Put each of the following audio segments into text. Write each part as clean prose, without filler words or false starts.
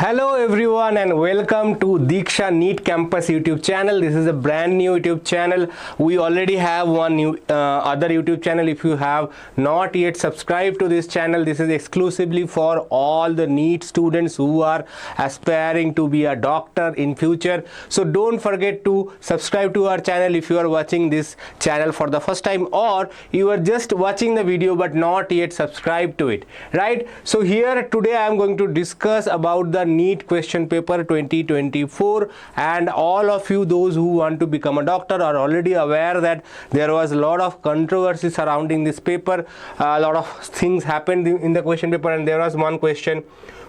Hello everyone and welcome to Deeksha NEET Campus YouTube channel. This is a brand new YouTube channel. We already have one new other YouTube channel. If you have not yet subscribed to this channel, this is exclusively for all the NEET students who are aspiring to be a doctor in future. So don't forget to subscribe to our channel if you are watching this channel for the first time, or you are just watching the video but not yet subscribed to it, right? So here today I am going to discuss about the NEET question paper 2024, and all of you those who want to become a doctor are already aware that there was a lot of controversy surrounding this paper. A lot of things happened in the question paper, and there was one question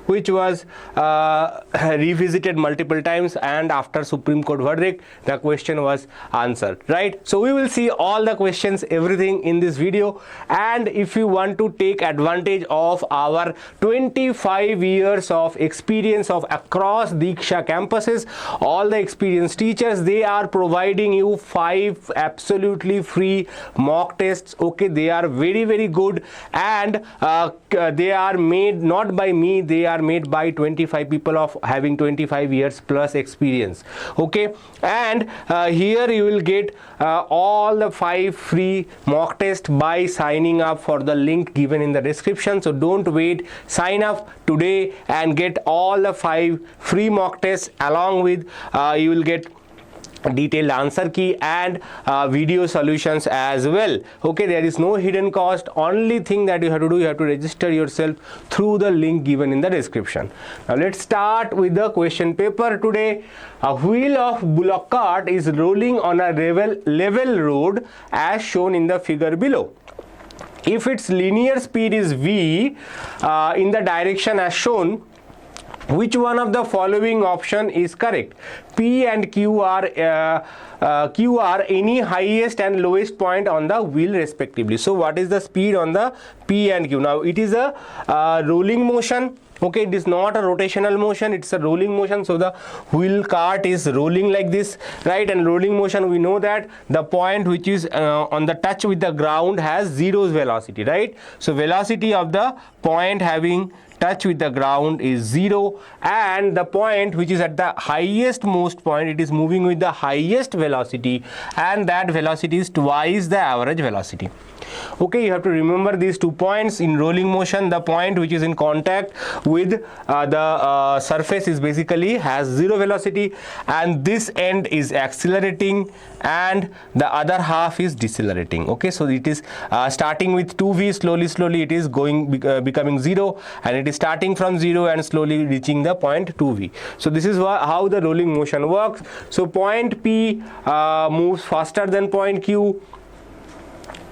which was revisited multiple times, and after Supreme Court verdict the question was answered, right? So we will see all the questions, everything in this video. And if you want to take advantage of our 25 years of experience of across Deeksha campuses, all the experienced teachers, they are providing you 5 absolutely free mock tests. Okay, they are very good, and they are made not by me, they are made by 25 people of having 25 years plus experience. Okay, and here you will get all the 5 free mock tests by signing up for the link given in the description. So don't wait, sign up today and get all the 5 free mock tests, along with you will get detailed answer key and video solutions as well. Okay, there is no hidden cost. Only thing that you have to do, you have to register yourself through the link given in the description. Now let's start with the question paper today. A wheel of bullock cart is rolling on a level road as shown in the figure below. If its linear speed is v in the direction as shown, which one of the following option is correct? P and Q are any highest and lowest point on the wheel respectively. So what is the speed on the P and Q? Now it is a rolling motion. Okay, it is not a rotational motion, it's a rolling motion. So the wheel cart is rolling like this, right? And rolling motion, we know that the point which is on the touch with the ground has 0 velocity, right? So velocity of the point having touch with the ground is 0, and the point which is at the highest most point, it is moving with the highest velocity, and that velocity is twice the average velocity. Okay, you have to remember these 2 points. In rolling motion, the point which is in contact with the surface is basically has 0 velocity, and this end is accelerating and the other half is decelerating. Okay, so it is starting with 2v, slowly it is going becoming 0, and it is starting from 0 and slowly reaching the point 2v. So this is how the rolling motion works. So point P moves faster than point Q.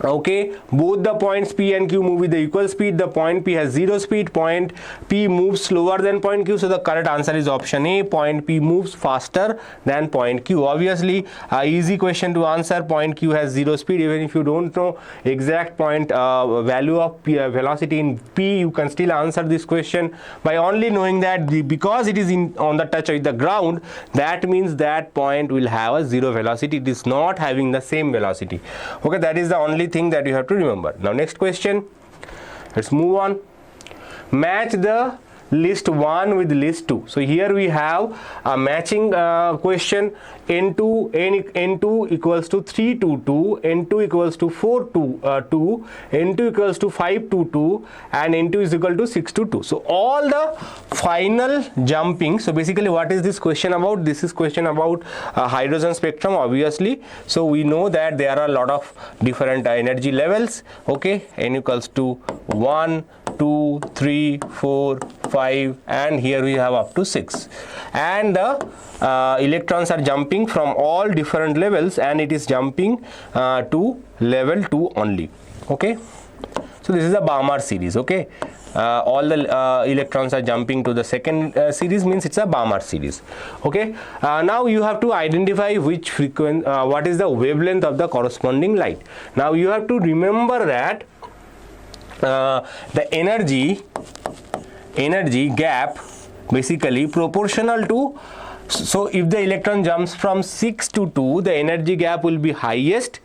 Okay, both the points P and Q move with the equal speed. The point P has 0 speed, point P moves slower than point Q. So the correct answer is option A, point P moves faster than point Q. Obviously easy question to answer. Point Q has 0 speed. Even if you don't know exact point value of velocity in P, you can still answer this question by only knowing that because it is on the touch with the ground, that means that point will have a 0 velocity. It is not having the same velocity. Okay, that is the only thing that you have to remember. Now next question, let's move on. Match the list 1 with list 2. So here we have a matching question. N2 equals to 3 to 2, N2 equals to 4 to 2, N2 equals to 5 to 2, and N2 is equal to 6 to 2. So all the final jumping. So basically what is this question about? This is question about hydrogen spectrum, obviously. So we know that there are a lot of different energy levels. Okay, N equals to 1, 2, 3, 4, 5, and here we have up to 6, and the electrons are jumping from all different levels, and it is jumping to level 2 only. Okay, so this is a Balmer series. Okay, all the electrons are jumping to the second series, means it's a Balmer series. Okay, now you have to identify which what is the wavelength of the corresponding light. Now you have to remember that the energy gap basically proportional to, so if the electron jumps from 6 to 2, the energy gap will be highest,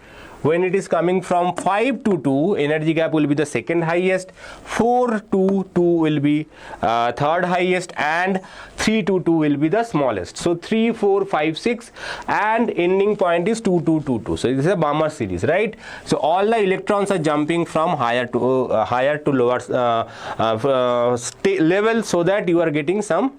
when it is coming from 5 to 2, energy gap will be the second highest, 4 to 2 will be third highest, and 3 to 2 will be the smallest. So 3, 4, 5, 6, and ending point is 2, 2, 2, 2. So this is a Balmer series, right? So all the electrons are jumping from higher to lower level, so that you are getting some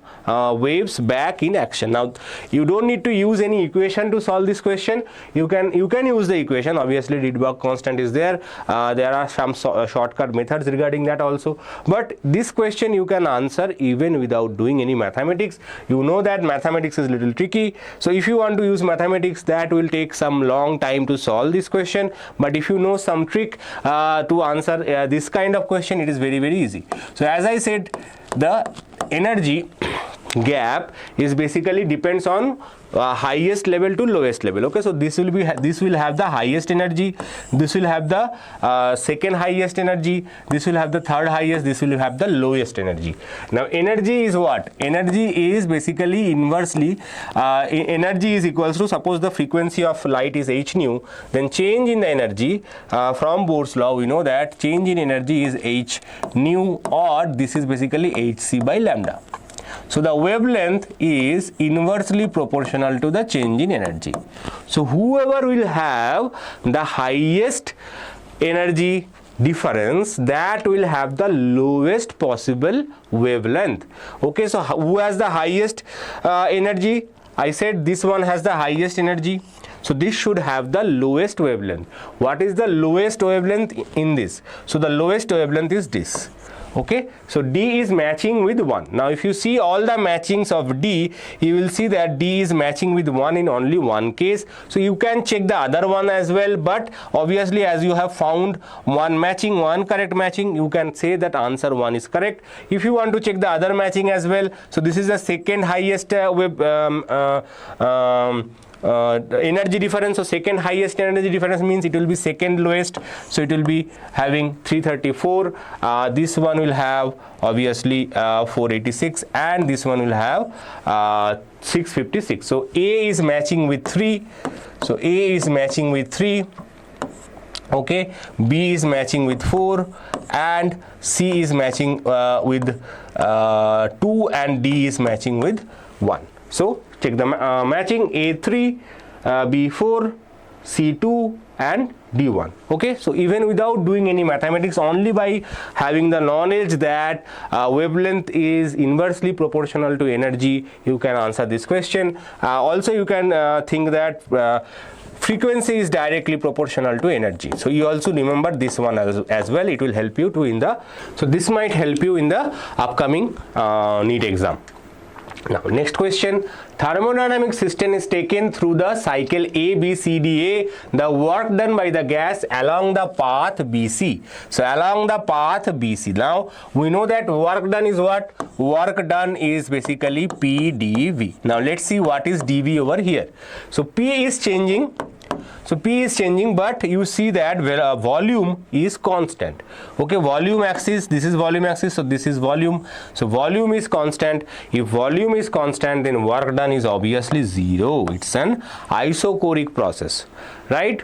waves back in action. Now you don't need to use any equation to solve this question. You can use the equation. Obviously Rydberg constant is there. There are some shortcut methods regarding that also, but this question you can answer even without doing any mathematics. You know that mathematics is a little tricky, so if you want to use mathematics, that will take some long time to solve this question. But if you know some trick to answer this kind of question, it is very, very easy. So as I said, the energy gap is basically depends on highest level to lowest level. Okay, so this will have the highest energy, this will have the second highest energy, this will have the third highest, this will have the lowest energy. Now energy is what? Energy is basically inversely energy is equals to, suppose the frequency of light is h nu, then change in the energy from Bohr's law we know that change in energy is h nu, or this is basically hc by lambda. So the wavelength is inversely proportional to the change in energy. So whoever will have the highest energy difference, that will have the lowest possible wavelength. Okay, so who has the highest energy? I said this one has the highest energy. So this should have the lowest wavelength. What is the lowest wavelength in this? So the lowest wavelength is this. Okay, so D is matching with 1. Now if you see all the matchings of D, you will see that D is matching with 1 in only one case. So you can check the other one as well, but obviously as you have found one matching, one correct matching, you can say that answer 1 is correct. If you want to check the other matching as well, so this is the second highest energy difference. So second highest energy difference means it will be second lowest, so it will be having 334. This one will have obviously 486, and this one will have 656. So A is matching with 3. So A is matching with 3. Okay, B is matching with 4, and C is matching with 2, and D is matching with 1. So check the matching: A3, B4, C2, and D1. Okay, so even without doing any mathematics, only by having the knowledge that wavelength is inversely proportional to energy, you can answer this question. Also you can think that frequency is directly proportional to energy. So you also remember this one as well. It will help you to so this might help you in the upcoming NEET exam. Now next question: thermodynamic system is taken through the cycle A, B, C, D, A. The work done by the gas along the path BC. So along the path BC. Now we know that work done is what? Work done is basically P dV. Now let's see what is dV over here. So P is changing. So P is changing, but you see that volume is constant. Okay, volume axis, this is volume axis, so this is volume. So volume is constant. If volume is constant, then work done is obviously 0. It's an isochoric process, right?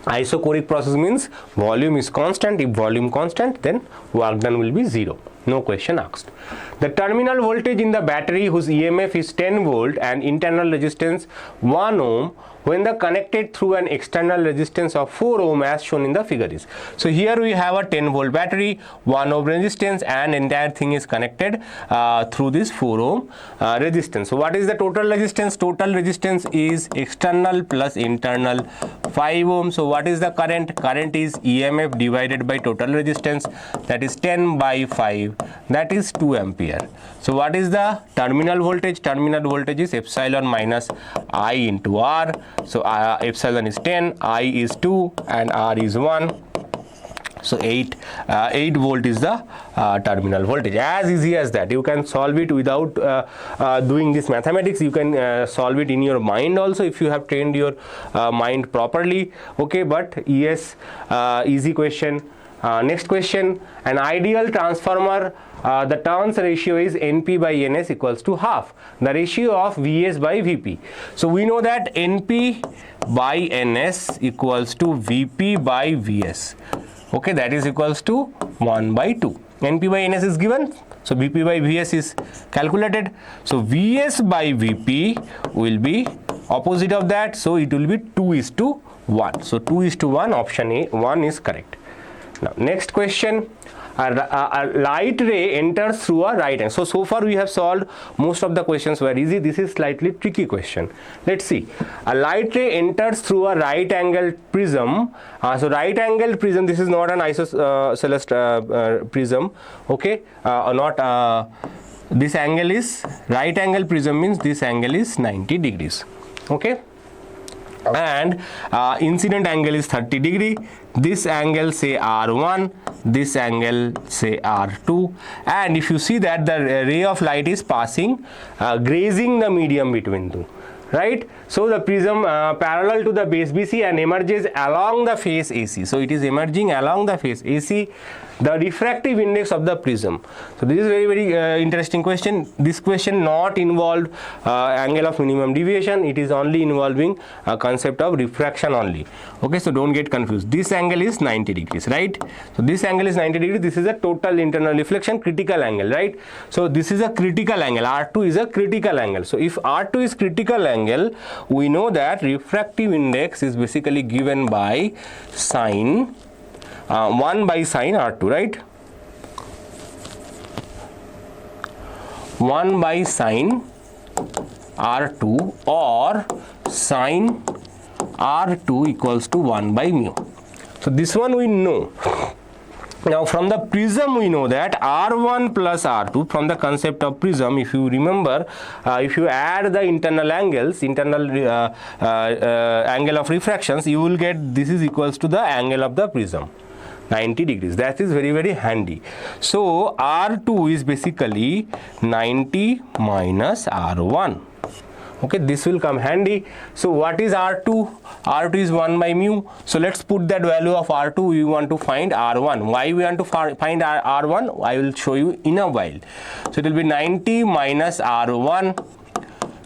Isochoric process means volume is constant. If volume constant, then work done will be 0. No question asked. The terminal voltage in the battery whose EMF is 10 volt and internal resistance 1 ohm when the connected through an external resistance of 4 ohm as shown in the figure is. So here we have a 10 volt battery, 1 ohm resistance, and entire thing is connected through this 4 ohm resistance. So what is the total resistance? Total resistance is external plus internal 5 ohm. So what is the current? Current is EMF divided by total resistance, that is 10 by 5, that is 2 ampere. So what is the terminal voltage? Terminal voltage is epsilon minus I into R. So epsilon is 10, I is 2, and R is 1. So 8 volt is the terminal voltage. As easy as that. You can solve it without doing this mathematics. You can solve it in your mind also if you have trained your mind properly. Okay, but yes, easy question. Next question, an ideal transformer, the turns ratio is NP by NS equals to half the ratio of VS by VP. So we know that NP by NS equals to VP by VS. Okay, that is equals to 1 by 2. NP by NS is given, so VP by VS is calculated. So VS by VP will be opposite of that, so it will be 2:1. So 2:1, option A 1 is correct. Now next question, a light ray enters through a right angle. So far we have solved most of the questions were easy. This is slightly tricky question. Let's see. A light ray enters through a right angled prism. So right angled prism, this is not an isosceles prism, okay, this angle is right angle prism, means this angle is 90 degrees, okay, and incident angle is 30 degree. This angle say R1, this angle say R2, and if you see that the ray of light is passing, grazing the medium between two, right? So the prism parallel to the base BC and emerges along the face AC. So it is emerging along the face AC, the refractive index of the prism. So this is very interesting question. This question not involved angle of minimum deviation, it is only involving a concept of refraction only. Okay, so don't get confused. This angle is 90 degrees, right? So this angle is 90 degrees. This is a total internal reflection, critical angle, right? So this is a critical angle. R2 is a critical angle. So if R2 is critical angle, we know that refractive index is basically given by sine 1 by sine R2, right? 1 by sine R2 or sine R2 equals to 1 by mu. So this one we know. Now from the prism we know that R1 plus R2, from the concept of prism, if you remember, if you add the internal angles, angle of refractions, you will get this is equals to the angle of the prism, 90 degrees. That is very handy. So R2 is basically 90 minus R1. Okay, this will come handy. So what is R2? R2 is 1 by mu. So let's put that value of R2. We want to find R1. Why we want to find R1? I will show you in a while. So it will be 90 minus R1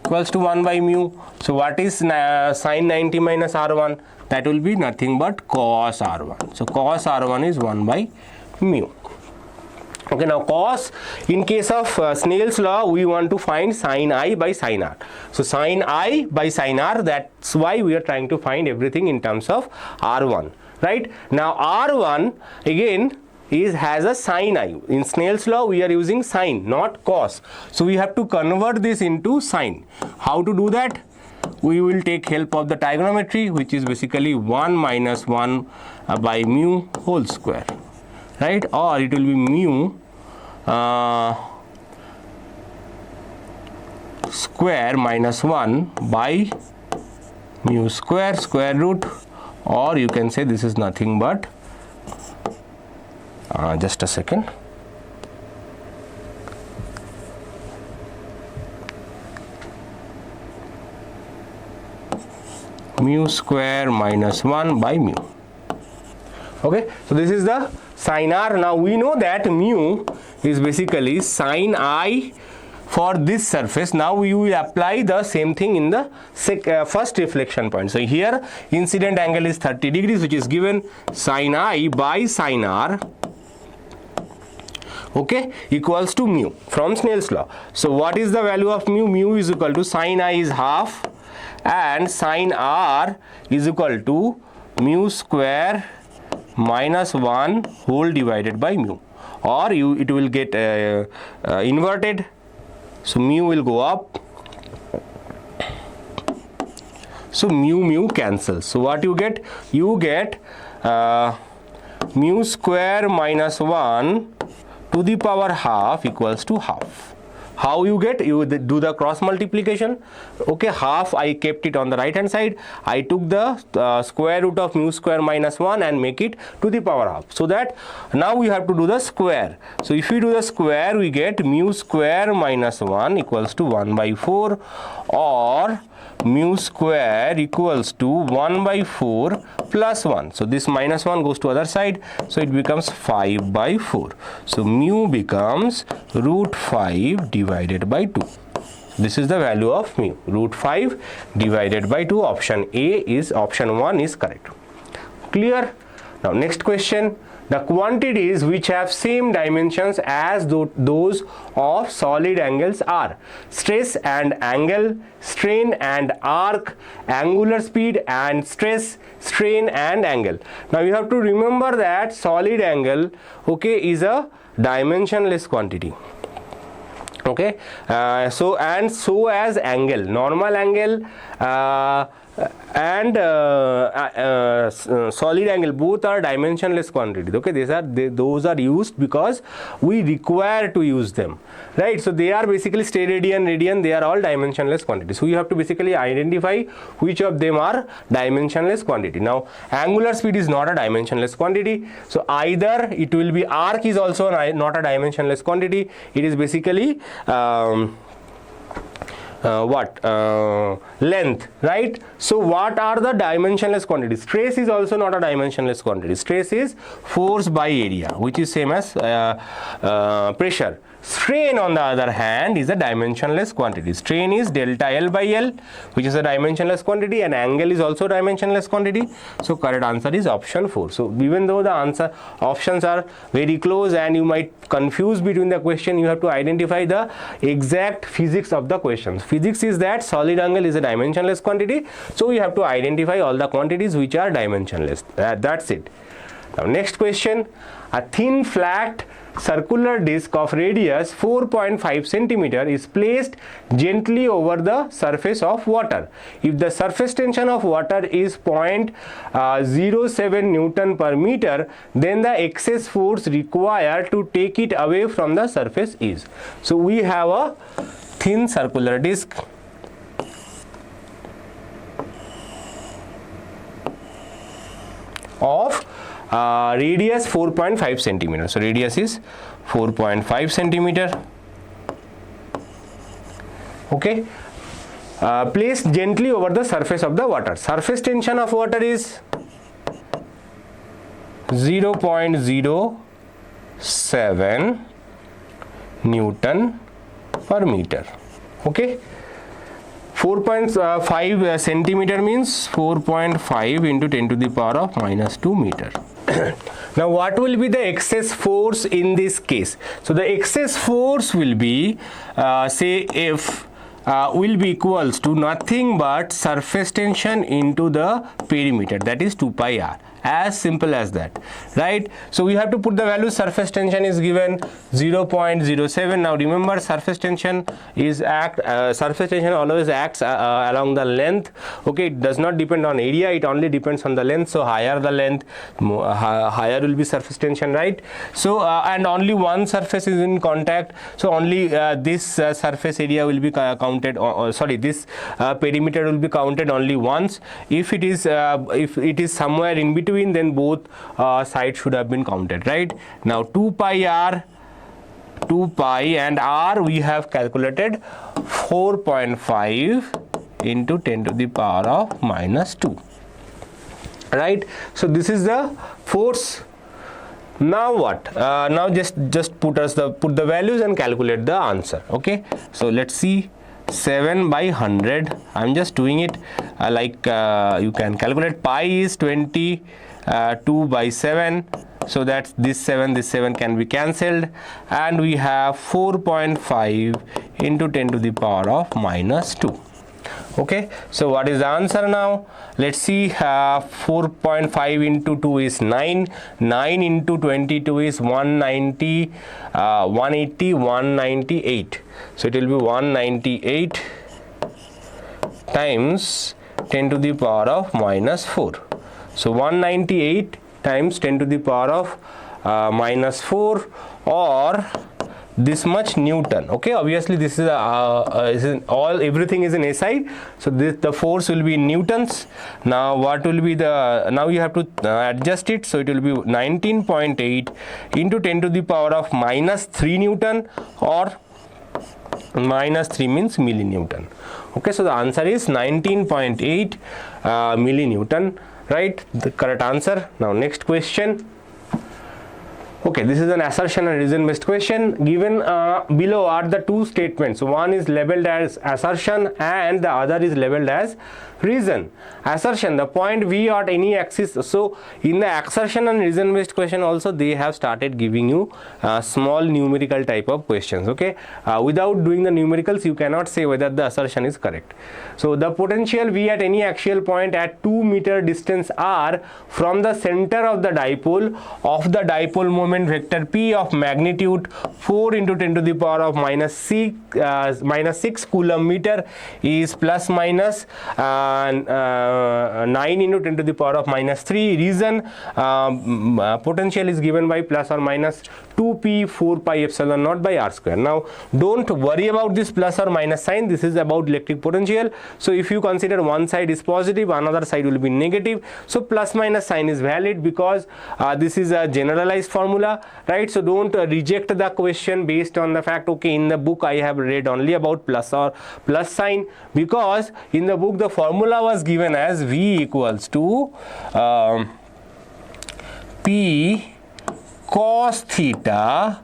equals to 1 by mu. So what is sine 90 minus R1? That will be nothing but cos R1. So cos R1 is 1 by mu. Okay, now cos, in case of Snell's law, we want to find sin I by sin R. So sin I by sin R, that's why we are trying to find everything in terms of R1, right? Now R1 again has a sin I. In Snell's law, we are using sin, not cos. So we have to convert this into sin. How to do that? We will take help of the trigonometry, which is basically 1 minus 1 by mu whole square, right? Or it will be mu square minus 1 by mu square square root, or you can say this is nothing but just a second. Mu square minus 1 by mu. Okay, so this is the sin R. Now we know that mu is basically sin I for this surface. Now we will apply the same thing in the first reflection point. So here incident angle is 30 degrees, which is given sin I by sin R, okay, equals to mu from Snell's law. So what is the value of mu? Mu is equal to sin I is half and sin R is equal to mu square minus 1 whole divided by mu, or it will get inverted. So mu will go up, so mu cancels. So what you get? You get mu square minus 1 to the power half equals to half. How you get? You do the cross multiplication. Okay, half I kept it on the right hand side. I took the square root of mu square minus 1 and make it to the power half. So that now we have to do the square. So if we do the square, we get mu square minus 1 equals to 1 by 4, or mu square equals to 1 by 4 plus 1. So this minus 1 goes to other side. So it becomes 5 by 4. So mu becomes root 5 divided by 2. This is the value of mu. Root 5 divided by 2. Option one is correct. Clear? Now next question. The quantities which have same dimensions as those of solid angles are stress and angle, strain and arc, angular speed and stress, strain and angle. Now you have to remember that solid angle, okay, is a dimensionless quantity. Okay, so as angle, normal angle and solid angle, both are dimensionless quantities. Okay, those are used because we require to use them, right? So they are basically steradian, they are all dimensionless quantities. So you have to basically identify which of them are dimensionless quantity. Now angular speed is not a dimensionless quantity, so either it will be arc is also not a dimensionless quantity. It is basically length, right? So what are the dimensionless quantities? Stress is also not a dimensionless quantity. Stress is force by area, which is same as pressure. Strain, on the other hand, is a dimensionless quantity. Strain is delta L by L, which is a dimensionless quantity, and angle is also dimensionless quantity. So correct answer is option 4. So even though the answer options are very close and you might confuse between the question, you have to identify the exact physics of the questions. Physics is that solid angle is a dimensionless quantity, so you have to identify all the quantities which are dimensionless. That's it. Now next question. A thin flat circular disc of radius 4.5 centimeter is placed gently over the surface of water. If the surface tension of water is 0.07 Newton per meter, then the excess force required to take it away from the surface is. So we have a thin circular disc of radius 4.5 centimeter. So radius is 4.5 centimeter. Okay, placed gently over the surface of the water. Surface tension of water is 0.07 Newton per meter. Okay, 4.5 centimeter means 4.5 into 10 to the power of minus 2 meter. Now what will be the excess force in this case? So the excess force will be say F will be equals to nothing but surface tension into the perimeter, that is 2 pi r. As simple as that, right? So we have to put the value. Surface tension is given 0.07. Now remember, surface tension always acts along the length. Okay, it does not depend on area, it only depends on the length. So higher the length, higher will be surface tension, right? So and only one surface is in contact, so only this surface area will be counted, this perimeter will be counted only once. If it is somewhere in between, then both sides should have been counted, right? Now 2 pi and r we have calculated 4.5 into 10 to the power of minus 2, right? So this is the force. Now what? Now just put the values and calculate the answer. Okay, so let's see. 7 by 100. I'm just doing it you can calculate. Pi is 22 by 7, so that's this 7 can be cancelled, and we have 4.5 into 10 to the power of minus 2. Okay, so what is the answer now? Let's see. 4.5 into 2 is 9 into 22 is 190, 180, 198. So it will be 198 times 10 to the power of minus 4. So 198 times 10 to the power of minus 4, or this much Newton. Okay, obviously this is everything is in SI, so the force will be in newtons. Now what will be now you have to adjust it, so it will be 19.8 into 10 to the power of minus 3 Newton, or minus 3 means millinewton. Okay, so the answer is 19.8 millinewton. right? The correct answer. Now next question. Okay, this is an assertion and reason based question. Given below are the two statements. One is labeled as assertion and the other is labeled as reason. Assertion, the point V at any axis. So in the assertion and reason based question also they have started giving you small numerical type of questions. Okay, without doing the numericals you cannot say whether the assertion is correct. So the potential V at any axial point at 2 meter distance r from the center of the dipole moment vector P of magnitude 4 into 10 to the power of minus 6 coulomb meter is plus minus 9 into 10 to the power of minus 3. Reason, potential is given by plus or minus 2p 4 pi epsilon naught by r square. Now don't worry about this plus or minus sign, this is about electric potential. So if you consider one side is positive, another side will be negative, so plus minus sign is valid because this is a generalized formula, right? So don't reject the question based on the fact, okay, in the book I have read only about plus or plus sign, because in the book the formula was given as V equals to P cos theta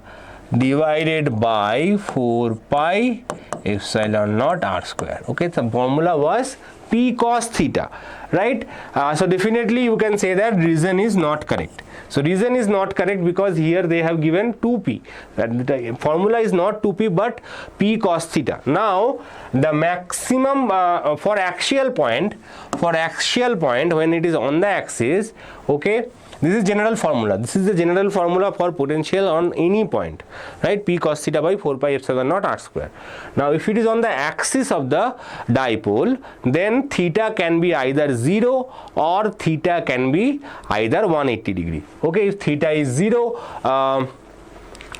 divided by 4 pi epsilon naught r square. Okay, the formula was P cos theta, right? So definitely you can say that reason is not correct. So reason is not correct because here they have given 2p. The formula is not 2p but P cos theta. Now the maximum for axial point when it is on the axis, okay, this is general formula. This is the general formula for potential on any point, right? P cos theta by 4 pi epsilon naught r square. Now if it is on the axis of the dipole, then theta can be either 0 or theta can be either 180 degree. Okay, if theta is 0,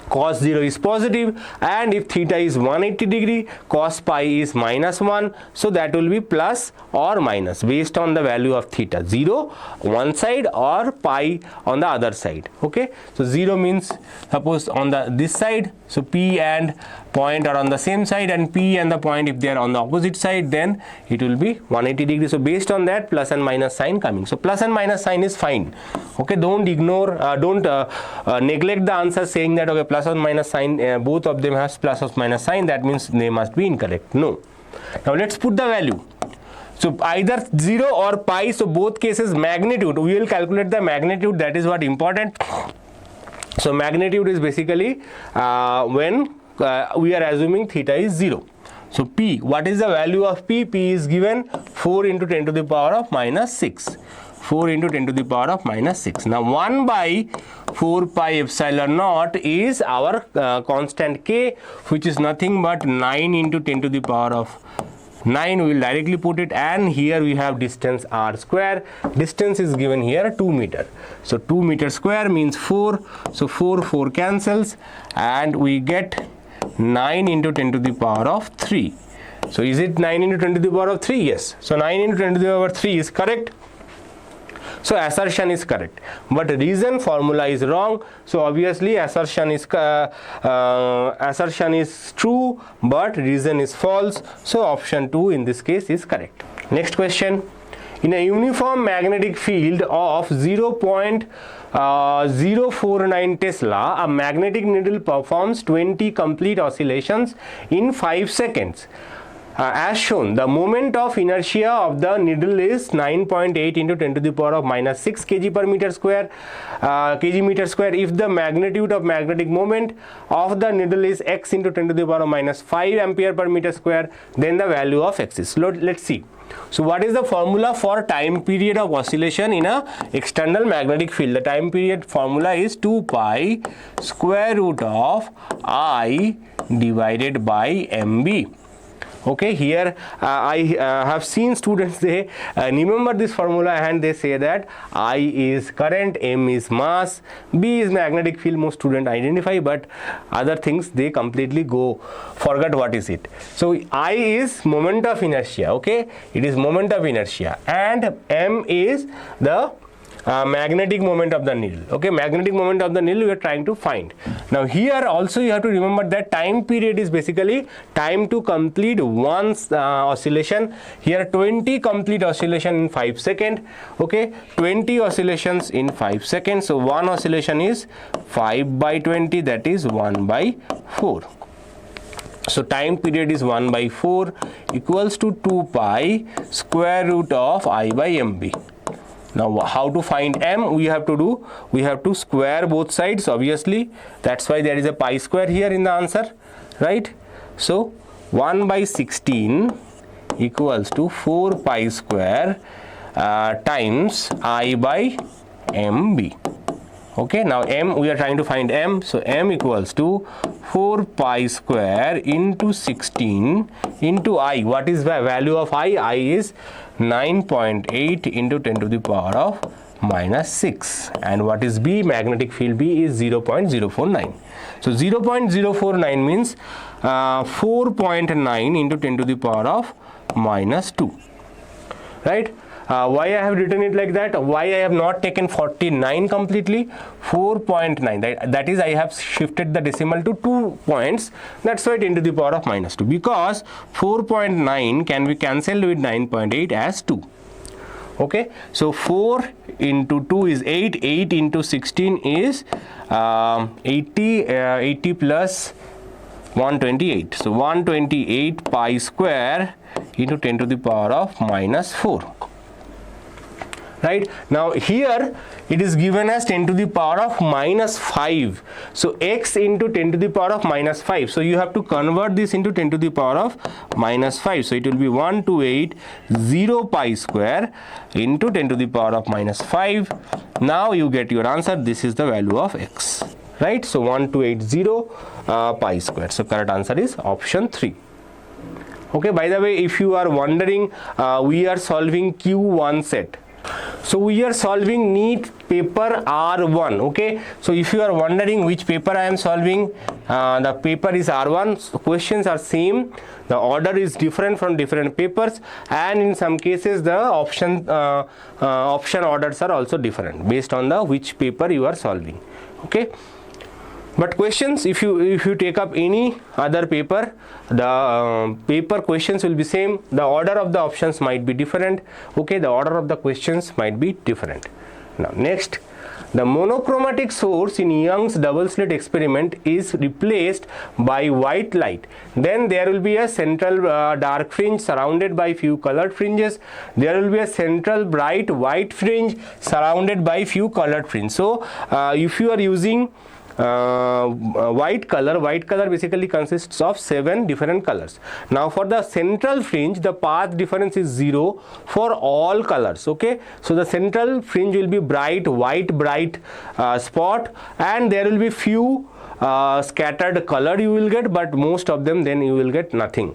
cos 0 is positive, and if theta is 180 degree, cos pi is minus 1, so that will be plus or minus based on the value of theta, 0 one side or pi on the other side. Okay, so 0 means suppose on the this side, so P and point are on the same side, and P and the point if they are on the opposite side, then it will be 180 degrees. So based on that plus and minus sign coming, so plus and minus sign is fine. Okay, don't ignore, don't neglect the answer saying that okay plus or minus sign, both of them has plus or minus sign, that means they must be incorrect. No. Now let's put the value. So either 0 or pi, so both cases magnitude, we will calculate the magnitude, that is what important. So magnitude is basically when we are assuming theta is 0. So P, what is the value of P? P is given 4 into 10 to the power of minus 6. 4 into 10 to the power of minus 6. Now 1 by 4 pi epsilon naught is our constant K, which is nothing but 9 into 10 to the power of 9. We will directly put it, and here we have distance r square. Distance is given here 2 meter. So 2 meter square means 4. So 4 cancels, and we get 9 into 10 to the power of 3. So is it 9 into 10 to the power of 3? Yes. So 9 into 10 to the power of 3 is correct. So assertion is correct, but reason formula is wrong. So obviously assertion is true, but reason is false. So option 2 in this case is correct. Next question. In a uniform magnetic field of 0.049 Tesla, a magnetic needle performs 20 complete oscillations in 5 seconds. As shown, the moment of inertia of the needle is 9.8 into 10 to the power of minus 6 kg per meter square, kg meter square. If the magnitude of magnetic moment of the needle is x into 10 to the power of minus 5 ampere per meter square, then the value of x is. Let's see. So what is the formula for time period of oscillation in a external magnetic field? The time period formula is 2 pi square root of I divided by mb. Okay, here I have seen students, they remember this formula and they say that I is current, m is mass, b is magnetic field. Most students identify, but other things they completely forget what is it. So I is moment of inertia. Okay, it is moment of inertia, and m is the magnetic moment of the needle. Okay, magnetic moment of the needle we are trying to find. Now here also you have to remember that time period is basically time to complete one oscillation. Here 20 complete oscillation in 5 seconds. Okay, 20 oscillations in 5 seconds. So one oscillation is 5 by 20, that is 1 by 4. So time period is 1 by 4 equals to 2 pi square root of I by mb. Now how to find m? We have to square both sides, obviously. That's why there is a pi square here in the answer, right? So 1 by 16 equals to 4 pi square times I by mb. Okay, now m, we are trying to find m, so m equals to 4 pi square into 16 into I. What is the value of I? I is 9.8 into 10 to the power of minus 6. And what is B? Magnetic field B is 0.049. So 0.049 means 4.9 into 10 to the power of minus 2, right? Why I have written it like that? Why I have not taken 49 completely? 4.9, that is I have shifted the decimal to 2 points. That's why 10 to the power of minus 2, because 4.9 can be cancelled with 9.8 as 2. Okay, so 4 into 2 is 8, 8 into 16 is 80 plus 128. So 128 pi square into 10 to the power of minus 4. Right, now here it is given as 10 to the power of minus 5. So x into 10 to the power of minus 5. So you have to convert this into 10 to the power of minus 5. So it will be 1280 pi square into 10 to the power of minus 5. Now you get your answer. This is the value of x. Right, so 1280 pi square. So correct answer is option 3. Okay, by the way, if you are wondering, we are solving Q1 set. So we are solving NEET paper R1. Okay, so if you are wondering which paper I am solving, the paper is R1. So questions are same, the order is different from different papers, and in some cases the option orders are also different based on the which paper you are solving. Okay, but questions, if you take up any other paper, the paper questions will be same. The order of the options might be different. Okay, the order of the questions might be different. Now next, the monochromatic source in Young's double slit experiment is replaced by white light. Then there will be a central dark fringe surrounded by few colored fringes. There will be a central bright white fringe surrounded by few colored fringes. So if you are using white color basically consists of 7 different colors. Now for the central fringe, the path difference is 0 for all colors. Okay, so the central fringe will be bright white spot, and there will be few scattered color you will get, but most of them then you will get nothing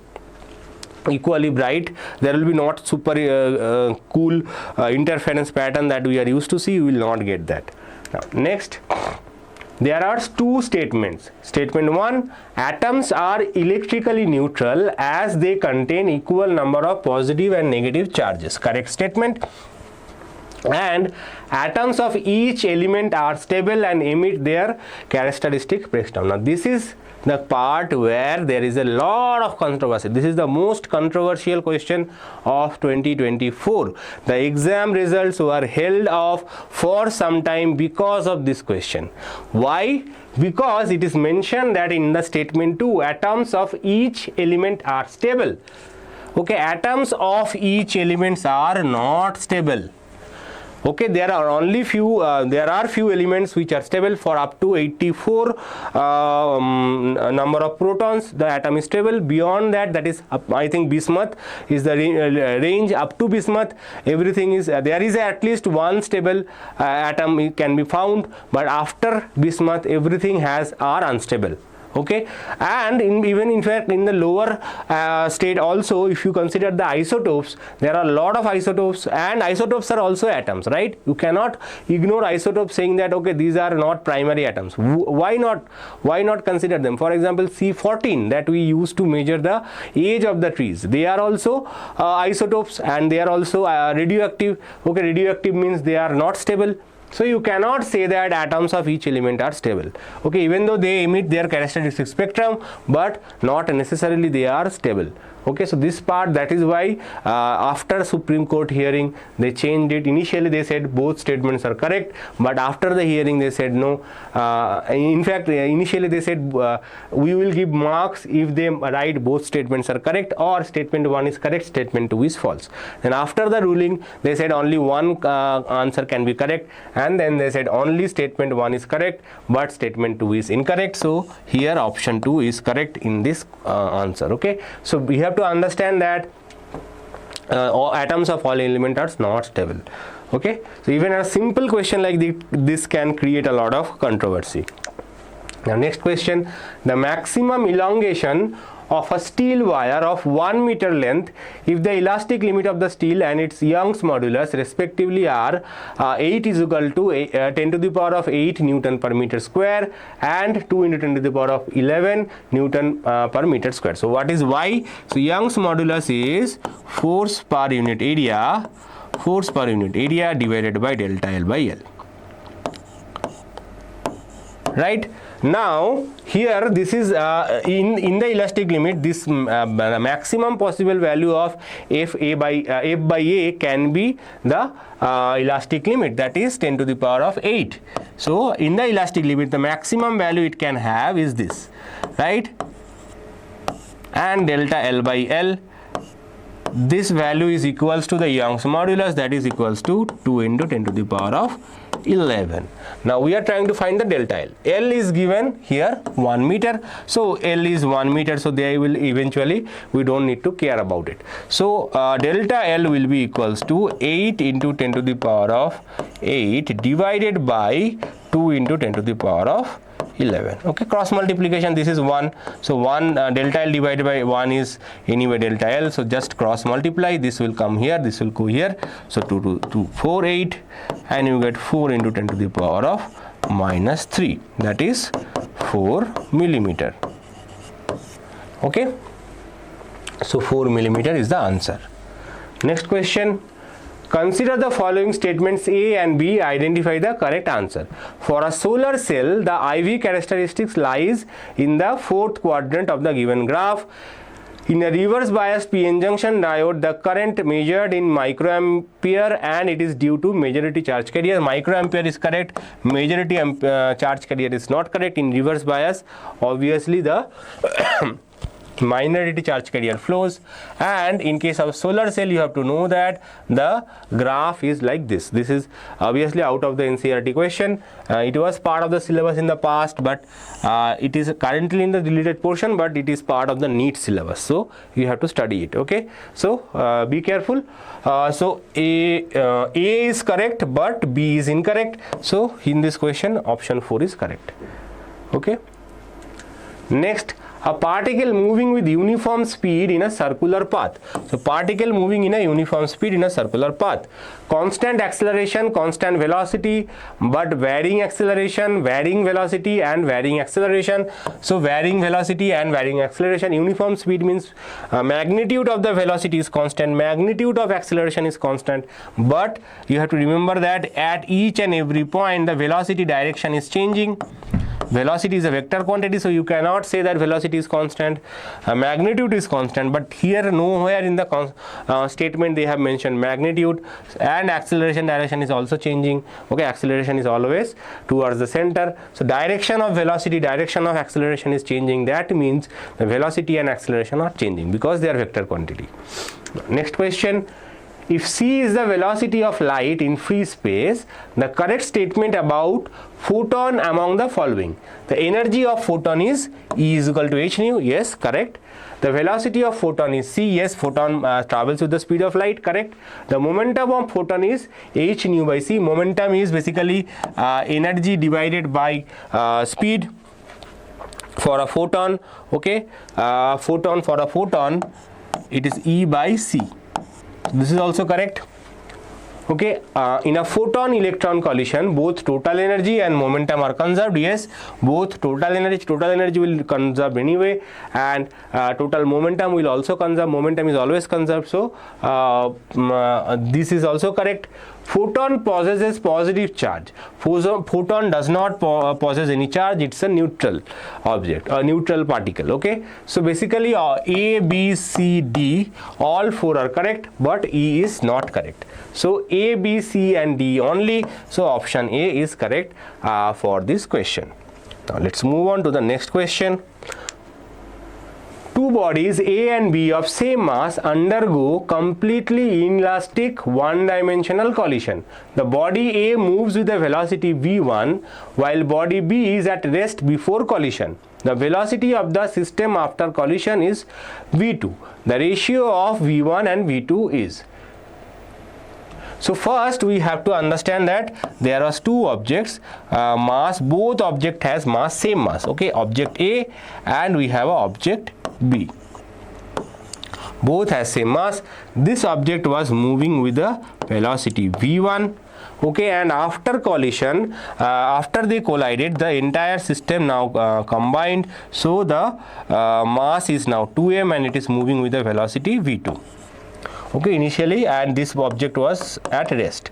equally bright. There will be not super cool interference pattern that we are used to see. You will not get that. Now next, there are two statements. Statement 1, atoms are electrically neutral as they contain equal number of positive and negative charges. Correct statement. And atoms of each element are stable and emit their characteristic breakdown. Now this is the part where there is a lot of controversy. This is the most controversial question of 2024. The exam results were held off for some time because of this question. Why? Because it is mentioned that in the statement 2, atoms of each element are stable. Okay, atoms of each elements are not stable. Okay, there are only few elements which are stable. For up to 84 number of protons, the atom is stable. Beyond that, that is I think bismuth is the range. Up to bismuth, everything is there is at least one stable atom can be found, but after bismuth everything are unstable. Okay, and even in fact in the lower state also, if you consider the isotopes, there are a lot of isotopes, and isotopes are also atoms, right? You cannot ignore isotopes saying that okay, these are not primary atoms. Why not consider them? For example, C14 that we use to measure the age of the trees, they are also isotopes, and they are also radioactive. Okay, radioactive means they are not stable. So you cannot say that atoms of each element are stable. Okay, even though they emit their characteristic spectrum, but not necessarily they are stable. Okay, so this part, that is why after Supreme Court hearing they changed it. Initially they said both statements are correct, but after the hearing they said no. In fact, initially they said we will give marks if they write both statements are correct, or statement 1 is correct, statement 2 is false. Then after the ruling they said only one answer can be correct, and then they said only statement 1 is correct but statement 2 is incorrect. So here option 2 is correct in this answer. Okay, so we have to understand that all atoms of all elements are not stable. Okay, so even a simple question like this can create a lot of controversy. Now next question, the maximum elongation of a steel wire of 1 meter length if the elastic limit of the steel and its Young's modulus respectively are 8 is equal to 10 to the power of 8 Newton per meter square and 2 into 10 to the power of 11 Newton per meter square. So what is Y? So Young's modulus is force per unit area divided by delta L by L. Right? Now here this is in the elastic limit, this maximum possible value of f by a can be the elastic limit, that is 10 to the power of 8. So in the elastic limit the maximum value it can have is this, right? And delta L by L, this value is equals to the Young's modulus, that is equals to 2 into 10 to the power of 11. Now we are trying to find the delta L. L is given here 1 meter, so L is 1 meter, so they will eventually, we don't need to care about it. So delta L will be equals to 8 into 10 to the power of 8 divided by 2 into 10 to the power of 11. Okay, cross multiplication, this is 1, so 1 delta L divided by 1 is anyway delta L, so just cross multiply, this will come here, this will go here, so 2 4 8, and you get 4 into 10 to the power of minus 3, that is 4 millimeter. Okay, so 4 millimeter is the answer. Next question, consider the following statements A and B, identify the correct answer. For a solar cell, the IV characteristics lies in the 4th quadrant of the given graph. In a reverse biased PN junction diode, the current measured in microampere and it is due to majority charge carrier. Microampere is correct, majority charge carrier is not correct. In reverse bias, obviously the minority charge carrier flows, and in case of solar cell you have to know that the graph is like this. This is obviously out of the NCERT question. It was part of the syllabus in the past, but it is currently in the deleted portion, but it is part of the NEET syllabus, so you have to study it. Okay, so be careful. So A is correct but B is incorrect, so in this question option 4 is correct. Okay, next, a particle moving with uniform speed in a circular path. So particle moving in a uniform speed in a circular path. Constant acceleration, constant velocity, but varying acceleration, varying velocity and varying acceleration. So varying velocity and varying acceleration. Uniform speed means magnitude of the velocity is constant, magnitude of acceleration is constant, but you have to remember that at each and every point the velocity direction is changing. Velocity is a vector quantity, so you cannot say that velocity is constant, magnitude is constant, but here nowhere in the statement they have mentioned magnitude, and acceleration direction is also changing. Okay, acceleration is always towards the center, so direction of velocity, direction of acceleration is changing. That means the velocity and acceleration are changing because they are vector quantity. Next question, if c is the velocity of light in free space, the correct statement about photon among the following. The energy of photon is E is equal to h nu. Yes, correct. The velocity of photon is c. Yes, photon travels with the speed of light. Correct. The momentum of photon is h nu by c. Momentum is basically energy divided by speed. for a photon, okay, photon for a photon, it is E by C. This is also correct. Okay, in a photon electron collision, both total energy and momentum are conserved. Yes, both total energy will conserve anyway, and total momentum will also conserve. Momentum is always conserved, so this is also correct. Photon possesses positive charge. Photon does not possess any charge. It's a neutral object, a neutral particle. Okay, so basically A, B, C, D, all four are correct, but E is not correct. So A, B, C and D only. So option A is correct for this question. Now let's move on to the next question. Two bodies A and B of same mass undergo completely inelastic one-dimensional collision. The body A moves with a velocity v1 while body B is at rest before collision. The velocity of the system after collision is v2. The ratio of v1 and v2 is. So first we have to understand that there are two objects, mass, both object has mass, same mass, okay, object A and we have a object B. Both has same mass. This object was moving with a velocity v1, okay, and after collision, after they collided, the entire system now combined, so the mass is now 2m and it is moving with a velocity v2. Okay, initially, and this object was at rest,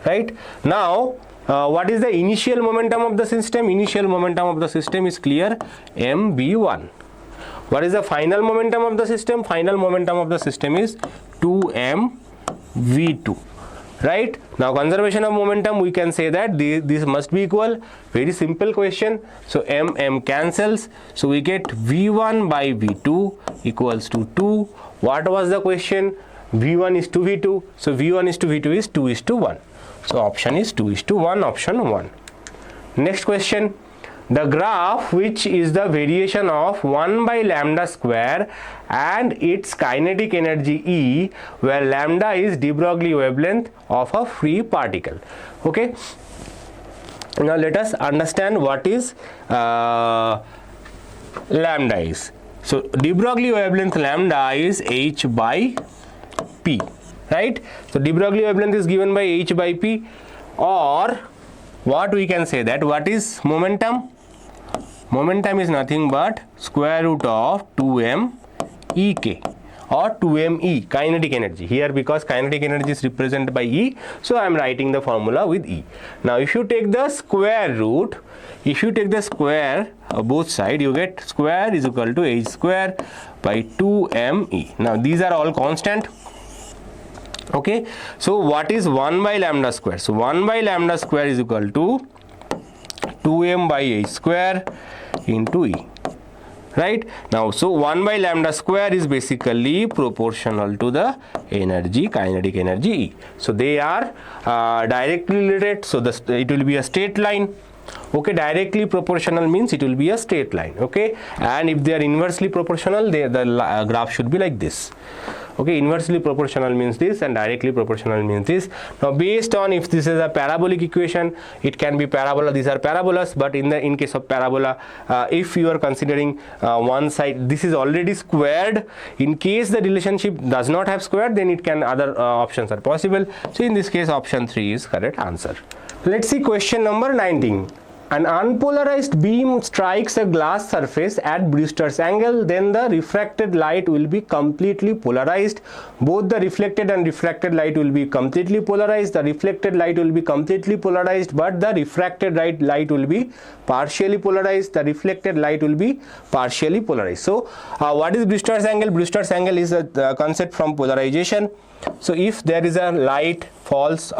right? Now what is the initial momentum of the system? Initial momentum of the system is clear, mv1. What is the final momentum of the system? Final momentum of the system is 2mv2, right? Now conservation of momentum, we can say that this must be equal. Very simple question. So m cancels, so we get v1 by v2 equals to 2. What was the question? v1 is to v2, so v1 is to v2 is 2 is to 1. So option is 2 is to 1, option 1. Next question. The graph, which is the variation of 1 by lambda square and its kinetic energy E, where lambda is de Broglie wavelength of a free particle. Okay, now let us understand what is lambda is. So de Broglie wavelength lambda is h by p, right? So de Broglie wavelength is given by h by p, or what we can say that what is momentum? Momentum is nothing but square root of 2m ek or 2m e, kinetic energy here, because kinetic energy is represented by e, so I am writing the formula with e. Now if you take the square root, if you take the square both side, you get square is equal to h square by 2m e. Now these are all constant. Okay, so what is 1 by lambda square? So 1 by lambda square is equal to 2m by h square into e, right? Now so 1 by lambda square is basically proportional to the energy, kinetic energy E. So they are directly related, so it will be a straight line. Okay, directly proportional means it will be a straight line. Okay, and if they are inversely proportional, the graph should be like this. Okay, inversely proportional means this and directly proportional means this. Now based on if this is a parabolic equation, it can be parabola, these are parabolas, but in case of parabola, if you are considering one side, this is already squared. In case the relationship does not have squared, then it can, other options are possible. So in this case option 3 is correct answer. Let's see question number 19. An unpolarized beam strikes a glass surface at Brewster's angle, then the refracted light will be completely polarized. Both the reflected and refracted light will be completely polarized. The reflected light will be completely polarized, but the refracted light will be partially polarized. The reflected light will be partially polarized. So what is Brewster's angle? Brewster's angle is a concept from polarization. So if there is a light falls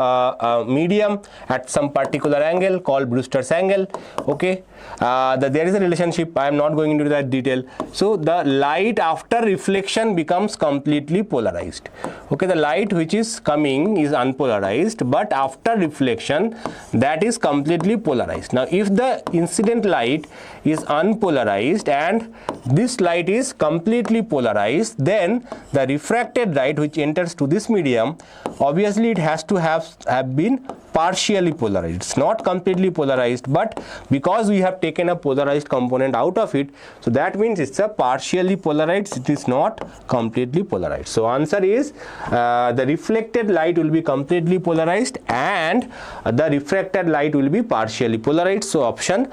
medium at some particular angle called Brewster's angle, okay, there is a relationship. I am not going into that detail. So the light after reflection becomes completely polarized. Okay, the light which is coming is unpolarized, but after reflection that is completely polarized. Now if the incident light is unpolarized and this light is completely polarized, then the refracted light which enters to this medium, obviously it has to have been partially polarized. It's not completely polarized, but because we have have taken a polarized component out of it, so that means it's a partially polarized, it is not completely polarized. So answer is the reflected light will be completely polarized and the refracted light will be partially polarized. So option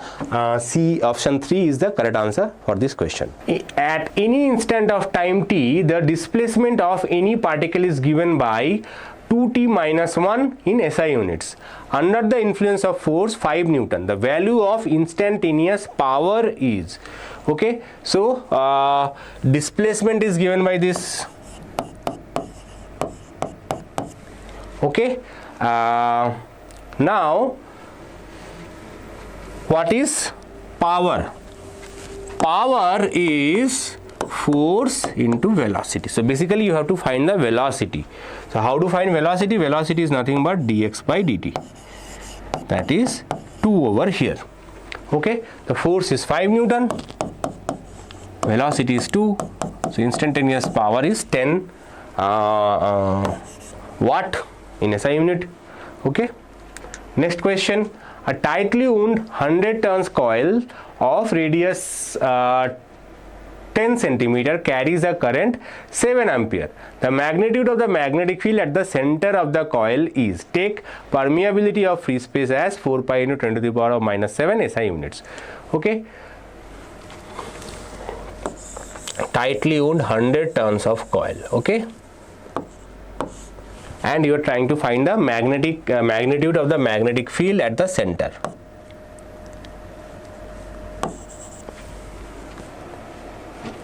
C, option 3 is the correct answer for this question. At any instant of time t, the displacement of any particle is given by 2t minus 1 in SI units. Under the influence of force 5 Newton, the value of instantaneous power is, okay, so displacement is given by this, okay. Now what is power? Power is force into velocity. So basically you have to find the velocity. So how to find velocity? Velocity is nothing but dx by dt, that is 2 over here, okay. The force is 5 Newton, velocity is 2, so instantaneous power is 10 watt in SI unit, okay. Next question, a tightly wound 100 turns coil of radius 10 centimeter carries a current 7 ampere. The magnitude of the magnetic field at the center of the coil is, take permeability of free space as 4 pi into 10 to the power of minus 7 SI units, okay. Tightly wound 100 turns of coil, okay, and you are trying to find the magnetic magnitude of the magnetic field at the center.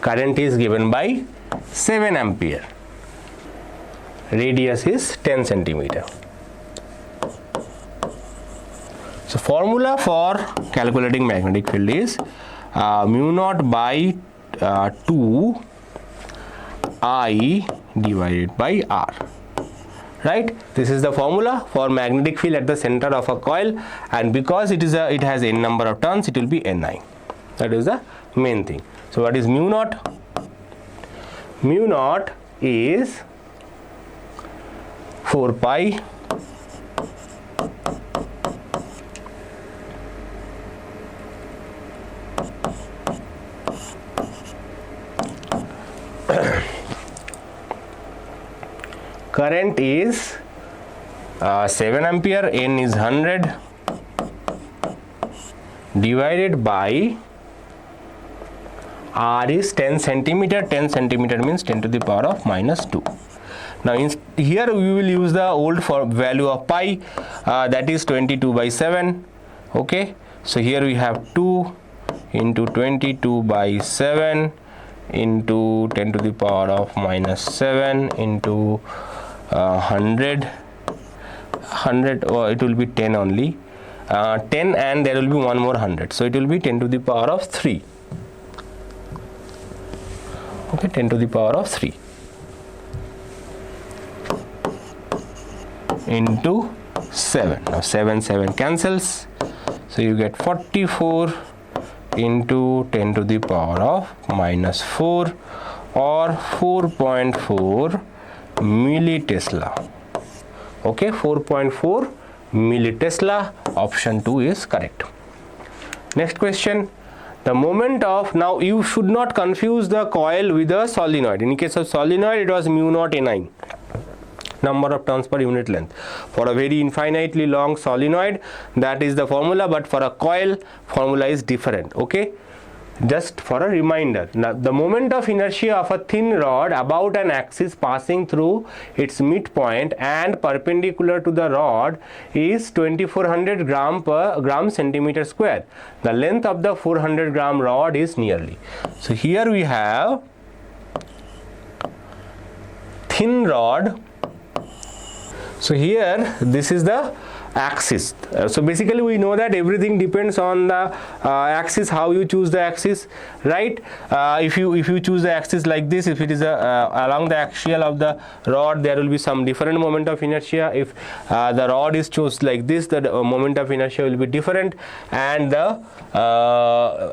Current is given by 7 ampere, radius is 10 centimeter. So formula for calculating magnetic field is mu naught by 2 I divided by R, right. This is the formula for magnetic field at the center of a coil, and because it has n number of turns, it will be Ni. That is the main thing. So what is mu naught? Mu naught is 4 pi current is 7 ampere, n is 100 divided by R is 10 centimeter. 10 centimeter means 10 to the power of minus 2. Now here we will use the old value of pi, that is 22 by 7, okay. So here we have 2 into 22 by 7 into 10 to the power of minus 7 into 100, or it will be 10 only, 10, and there will be one more 100, so it will be 10 to the power of 3, okay, 10 to the power of 3 into 7. Now 7 cancels, so you get 44 into 10 to the power of minus 4, or 4.4 millitesla, okay, 4.4 millitesla. Option 2 is correct. Next question, the moment of, now you should not confuse the coil with a solenoid. In case of solenoid, it was mu naught Ni, number of turns per unit length. For a very infinitely long solenoid, that is the formula, but for a coil, formula is different, okay. Just for a reminder, now the moment of inertia of a thin rod about an axis passing through its midpoint and perpendicular to the rod is 2400 gram centimeter square. The length of the 400 gram rod is nearly. So here we have thin rod. So here this is the axis. So basically we know that everything depends on the axis, how you choose the axis, right. If you choose the axis like this, if it is along the axial of the rod, there will be some different moment of inertia. If the rod is chosen like this, the moment of inertia will be different, and the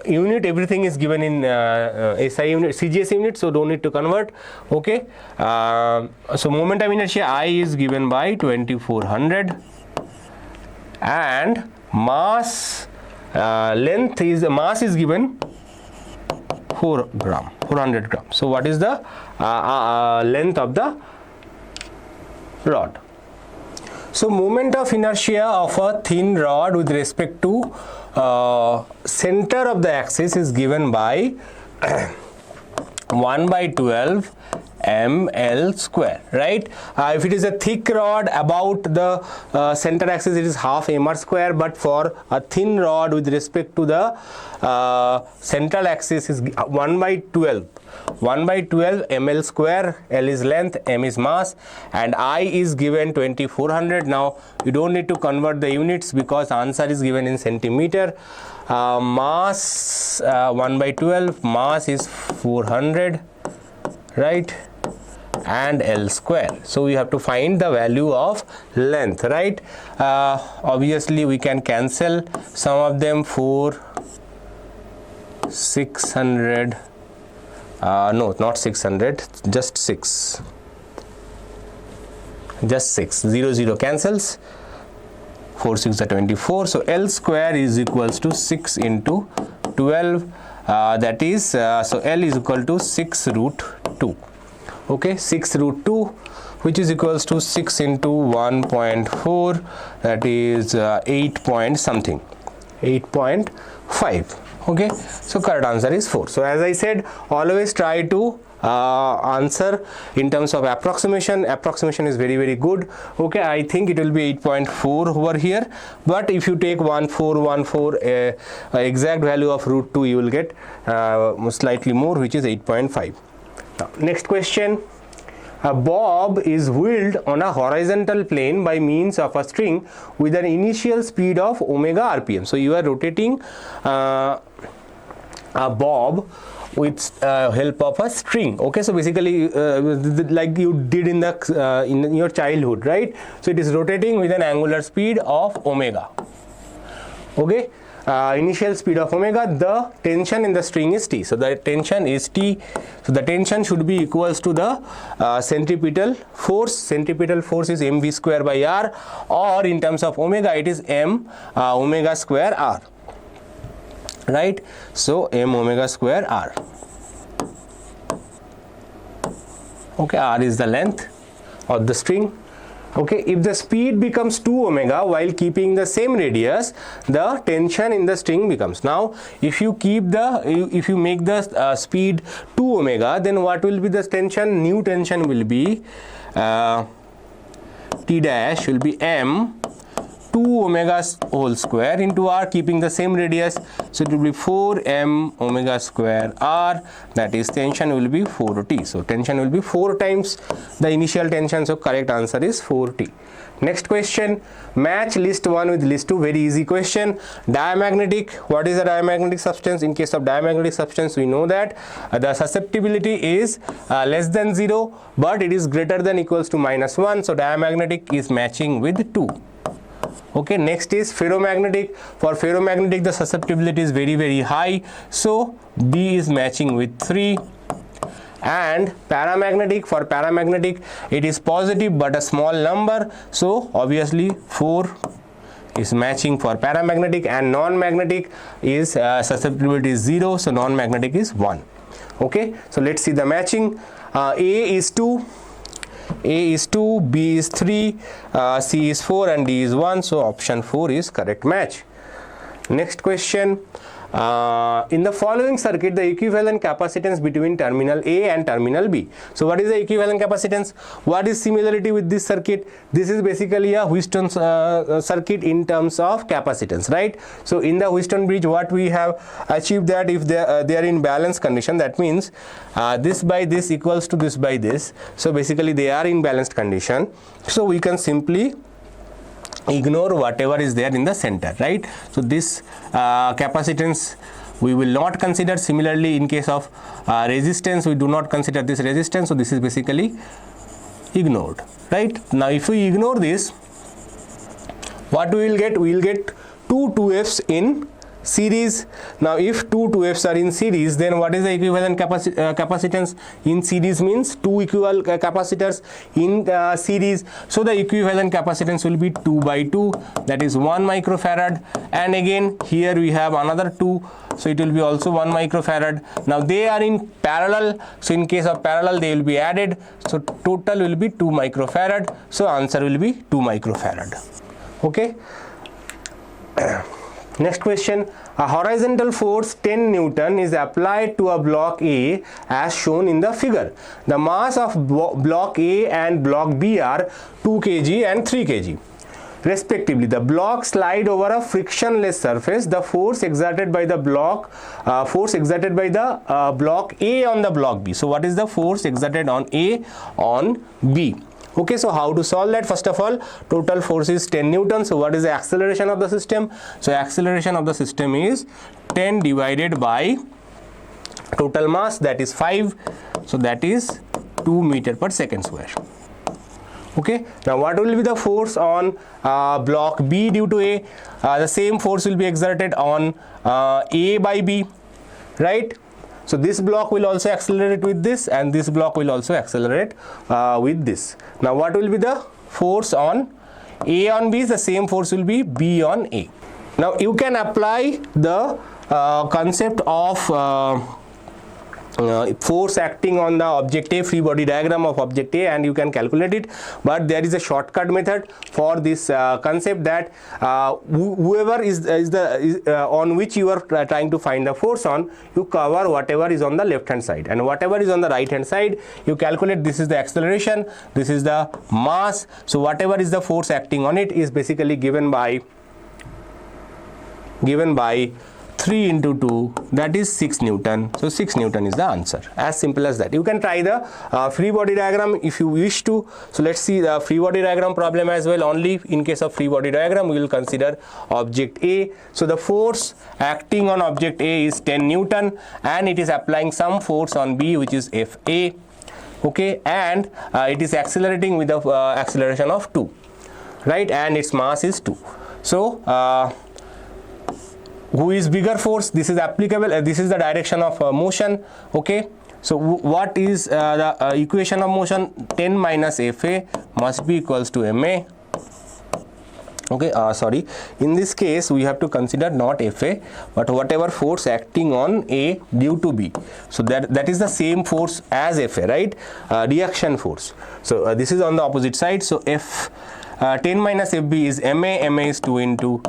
unit, everything is given in SI unit, CGS unit, so don't need to convert, okay. So moment of inertia I is given by 2400, and mass length is, mass is given 400 grams. So what is the length of the rod? So moment of inertia of a thin rod with respect to center of the axis is given by 1 by 12 ml square, right? If it is a thick rod, about the center axis, it is half mr square, but for a thin rod with respect to the central axis is 1 by 12 ml square. L is length, m is mass, and I is given 2400. Now you don't need to convert the units because answer is given in centimeter. Mass 1 by 12, mass is 400, right? And L square. So we have to find the value of length, right? Obviously we can cancel some of them. 600, no, not 600, just 6, 0 0 cancels. 4 6 are 24. So L square is equals to 6 into 12, that is so L is equal to 6 root 2. Okay, 6 root 2, which is equals to 6 into 1.4, that is 8 point something, 8.5. Okay, so correct answer is 4. So as I said, always try to answer in terms of approximation. Approximation is very good. Okay, I think it will be 8.4 over here, but if you take 1414 exact value of root 2, you will get slightly more, which is 8.5. Now, next question. A bob is wheeled on a horizontal plane by means of a string with an initial speed of omega rpm. So you are rotating a bob with help of a string. Okay, so basically like you did in the in your childhood, right? So it is rotating with an angular speed of omega. Okay, initial speed of omega. The tension in the string is T. So the tension is T. So the tension should be equals to the centripetal force. Centripetal force is mv square by r, or in terms of omega it is m omega square r, right? So m omega square r. Okay, r is the length of the string. Okay, if the speed becomes 2 omega while keeping the same radius, the tension in the string becomes. Now if you keep the if you make the speed 2 omega, then what will be the tension? New tension will be T dash will be m 2 omega whole square into r, keeping the same radius. So it will be 4m omega square r, that is tension will be 4t. So tension will be 4 times the initial tension. So correct answer is 4t. Next question, match list 1 with list 2. Very easy question. Diamagnetic. What is a diamagnetic substance? In case of diamagnetic substance, we know that the susceptibility is less than 0, but it is greater than equals to -1. So diamagnetic is matching with 2. Okay, next is ferromagnetic. For ferromagnetic, the susceptibility is very high, so B is matching with 3. And paramagnetic, for paramagnetic it is positive but a small number, so obviously 4 is matching for paramagnetic. And non-magnetic is susceptibility is 0, so non-magnetic is 1. Okay, so let's see the matching. A is 2, A is 2, B is 3, C is 4, and D is 1. So option 4 is correct match. Next question. In the following circuit, the equivalent capacitance between terminal A and terminal B. So what is the equivalent capacitance? What is similarity with this circuit? This is basically a Wheatstone circuit in terms of capacitance, right? So in the Wheatstone bridge, what we have achieved that if they are in balance condition, that means this by this equals to this by this. So basically they are in balanced condition. So we can simply ignore whatever is there in the center, right? So this capacitance we will not consider. Similarly, in case of resistance, we do not consider this resistance. So this is basically ignored, right? Now if we ignore this, what we will get? We will get two 2f's in series. Now if two 2Fs are in series, then what is the equivalent capacitance? In series means two equal capacitors in series, so the equivalent capacitance will be 2 by 2, that is 1 microfarad, and again here we have another 2, so it will be also 1 microfarad. Now they are in parallel, so in case of parallel they will be added, so total will be 2 microfarad, so answer will be 2 microfarad. Okay. Next question, a horizontal force 10 Newton is applied to a block A as shown in the figure. The mass of block A and block B are 2 kg and 3 kg respectively. The block slide over a frictionless surface. The force exerted by the block block A on the block B. So what is the force exerted on A on B? Okay, so how to solve that? First of all, total force is 10 Newton. So what is the acceleration of the system? So acceleration of the system is 10 divided by total mass, that is 5. So that is 2 meter per second square. Okay, now what will be the force on block B due to A? The same force will be exerted on A by B, right? So this block will also accelerate with this, and this block will also accelerate with this. Now what will be the force on A on B? The same force will be B on A. Now you can apply the concept of force acting on the object A, free body diagram of object A, and you can calculate it, but there is a shortcut method for this concept, that whoever is on which you are trying to find the force on, you cover whatever is on the left hand side, and whatever is on the right hand side you calculate. This is the acceleration, this is the mass, so whatever is the force acting on it is basically given by 3 into 2, that is 6 Newton. So 6 Newton is the answer. As simple as that. You can try the free body diagram if you wish to. So let's see the free body diagram problem as well. Only in case of free body diagram we will consider object A. So the force acting on object A is 10 Newton, and it is applying some force on B, which is Fa. Okay, and it is accelerating with the acceleration of 2, right, and its mass is 2. So who is bigger force? This is applicable, this is the direction of motion. Okay, so what is the equation of motion? 10 minus Fa must be equals to Ma. Okay, sorry, in this case we have to consider not Fa, but whatever force acting on A due to B. So that is the same force as Fa, right? Reaction force. So this is on the opposite side. So 10 minus Fb is Ma. Ma is 2 into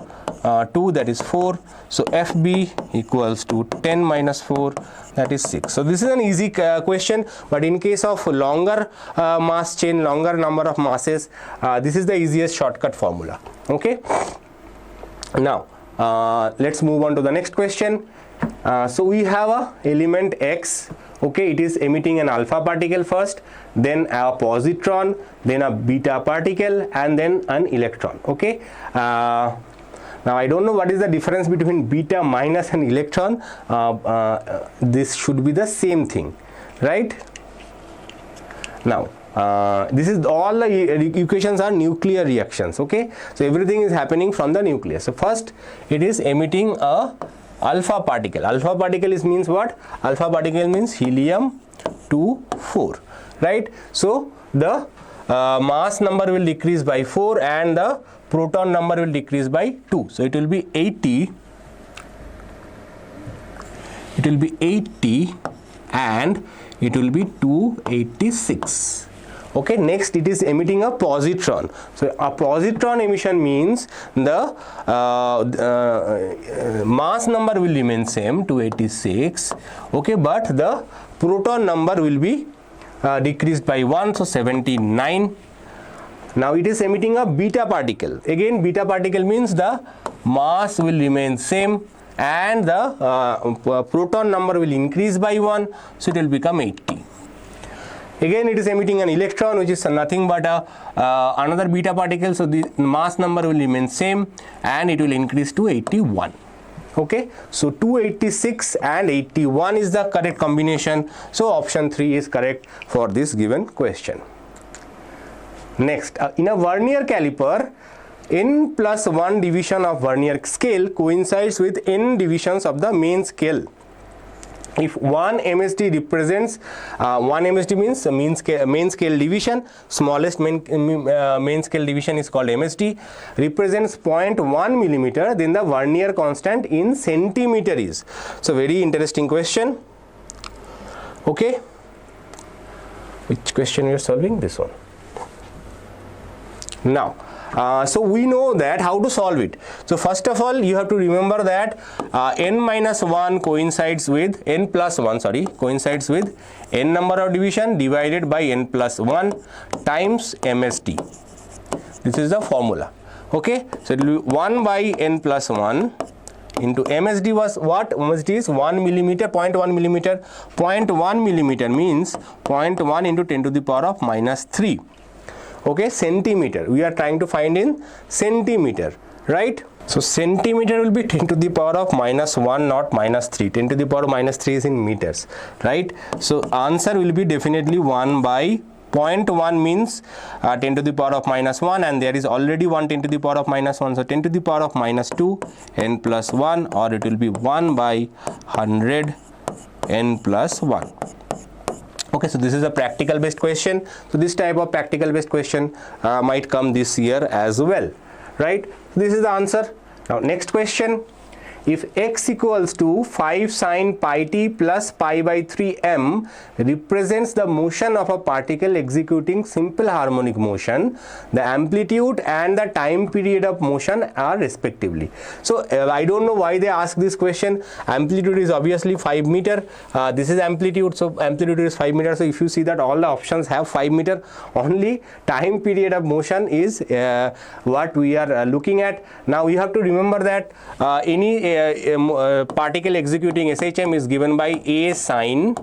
2, that is 4. So Fb equals to 10 minus 4, that is 6. So this is an easy question, but in case of longer mass chain, longer number of masses, this is the easiest shortcut formula. Okay, now let's move on to the next question. So we have a element X. Okay, it is emitting an alpha particle first, then a positron, then a beta particle, and then an electron. Okay, now I don't know what is the difference between beta minus an electron. This should be the same thing, right? Now this is all the equations are nuclear reactions. Okay, so everything is happening from the nucleus. So first it is emitting a alpha particle. Alpha particle means what? Alpha particle means helium 2-4, right? So the mass number will decrease by 4 and the proton number will decrease by 2. So it will be 80. It will be 80 and it will be 286. Okay, next it is emitting a positron. So a positron emission means the mass number will remain same, 286. Okay, but the proton number will be decreased by 1, so 79. Now it is emitting a beta particle. Again, beta particle means the mass will remain same and the proton number will increase by 1, so it will become 80. Again, it is emitting an electron, which is nothing but another beta particle, so the mass number will remain same and it will increase to 81. Okay, so 286 and 81 is the correct combination. So option 3 is correct for this given question. Next, in a vernier caliper, n plus 1 division of vernier scale coincides with n divisions of the main scale. If 1 MSD represents 1 MSD means main scale division, smallest main scale division is called MSD, represents 0.1 millimeter, then the vernier constant in centimeter is. So very interesting question. Okay, which question you are solving? This one. Now so we know that how to solve it. So first of all, you have to remember that n minus 1 coincides with n plus 1, coincides with n number of division divided by n plus 1 times MSD. This is the formula. Okay, so it will be 1 by n plus 1 into MSD was what? MSD is 1 millimeter, 0.1 millimeter. 0.1 millimeter means 0.1 into 10 to the power of minus 3. Okay, centimeter. We are trying to find in centimeter, right? So centimeter will be 10 to the power of minus 1, not minus 3. 10 to the power of minus 3 is in meters, right? So answer will be definitely 1 by 0.1 means 10 to the power of minus 1, and there is already 1 10 to the power of minus 1. So 10 to the power of minus 2 n plus 1, or it will be 1 by 100 n plus 1. Okay, so this is a practical based question. So this type of practical based question might come this year as well, right? This is the answer. Now next question. If x equals to 5 sine pi t plus pi by 3 m represents the motion of a particle executing simple harmonic motion, the amplitude and the time period of motion are respectively. So I don't know why they ask this question. Amplitude is obviously 5 meter. This is amplitude, so amplitude is 5 meter. So if you see that all the options have 5 meter, only time period of motion is what we are looking at. Now you have to remember that any particle executing SHM is given by a sine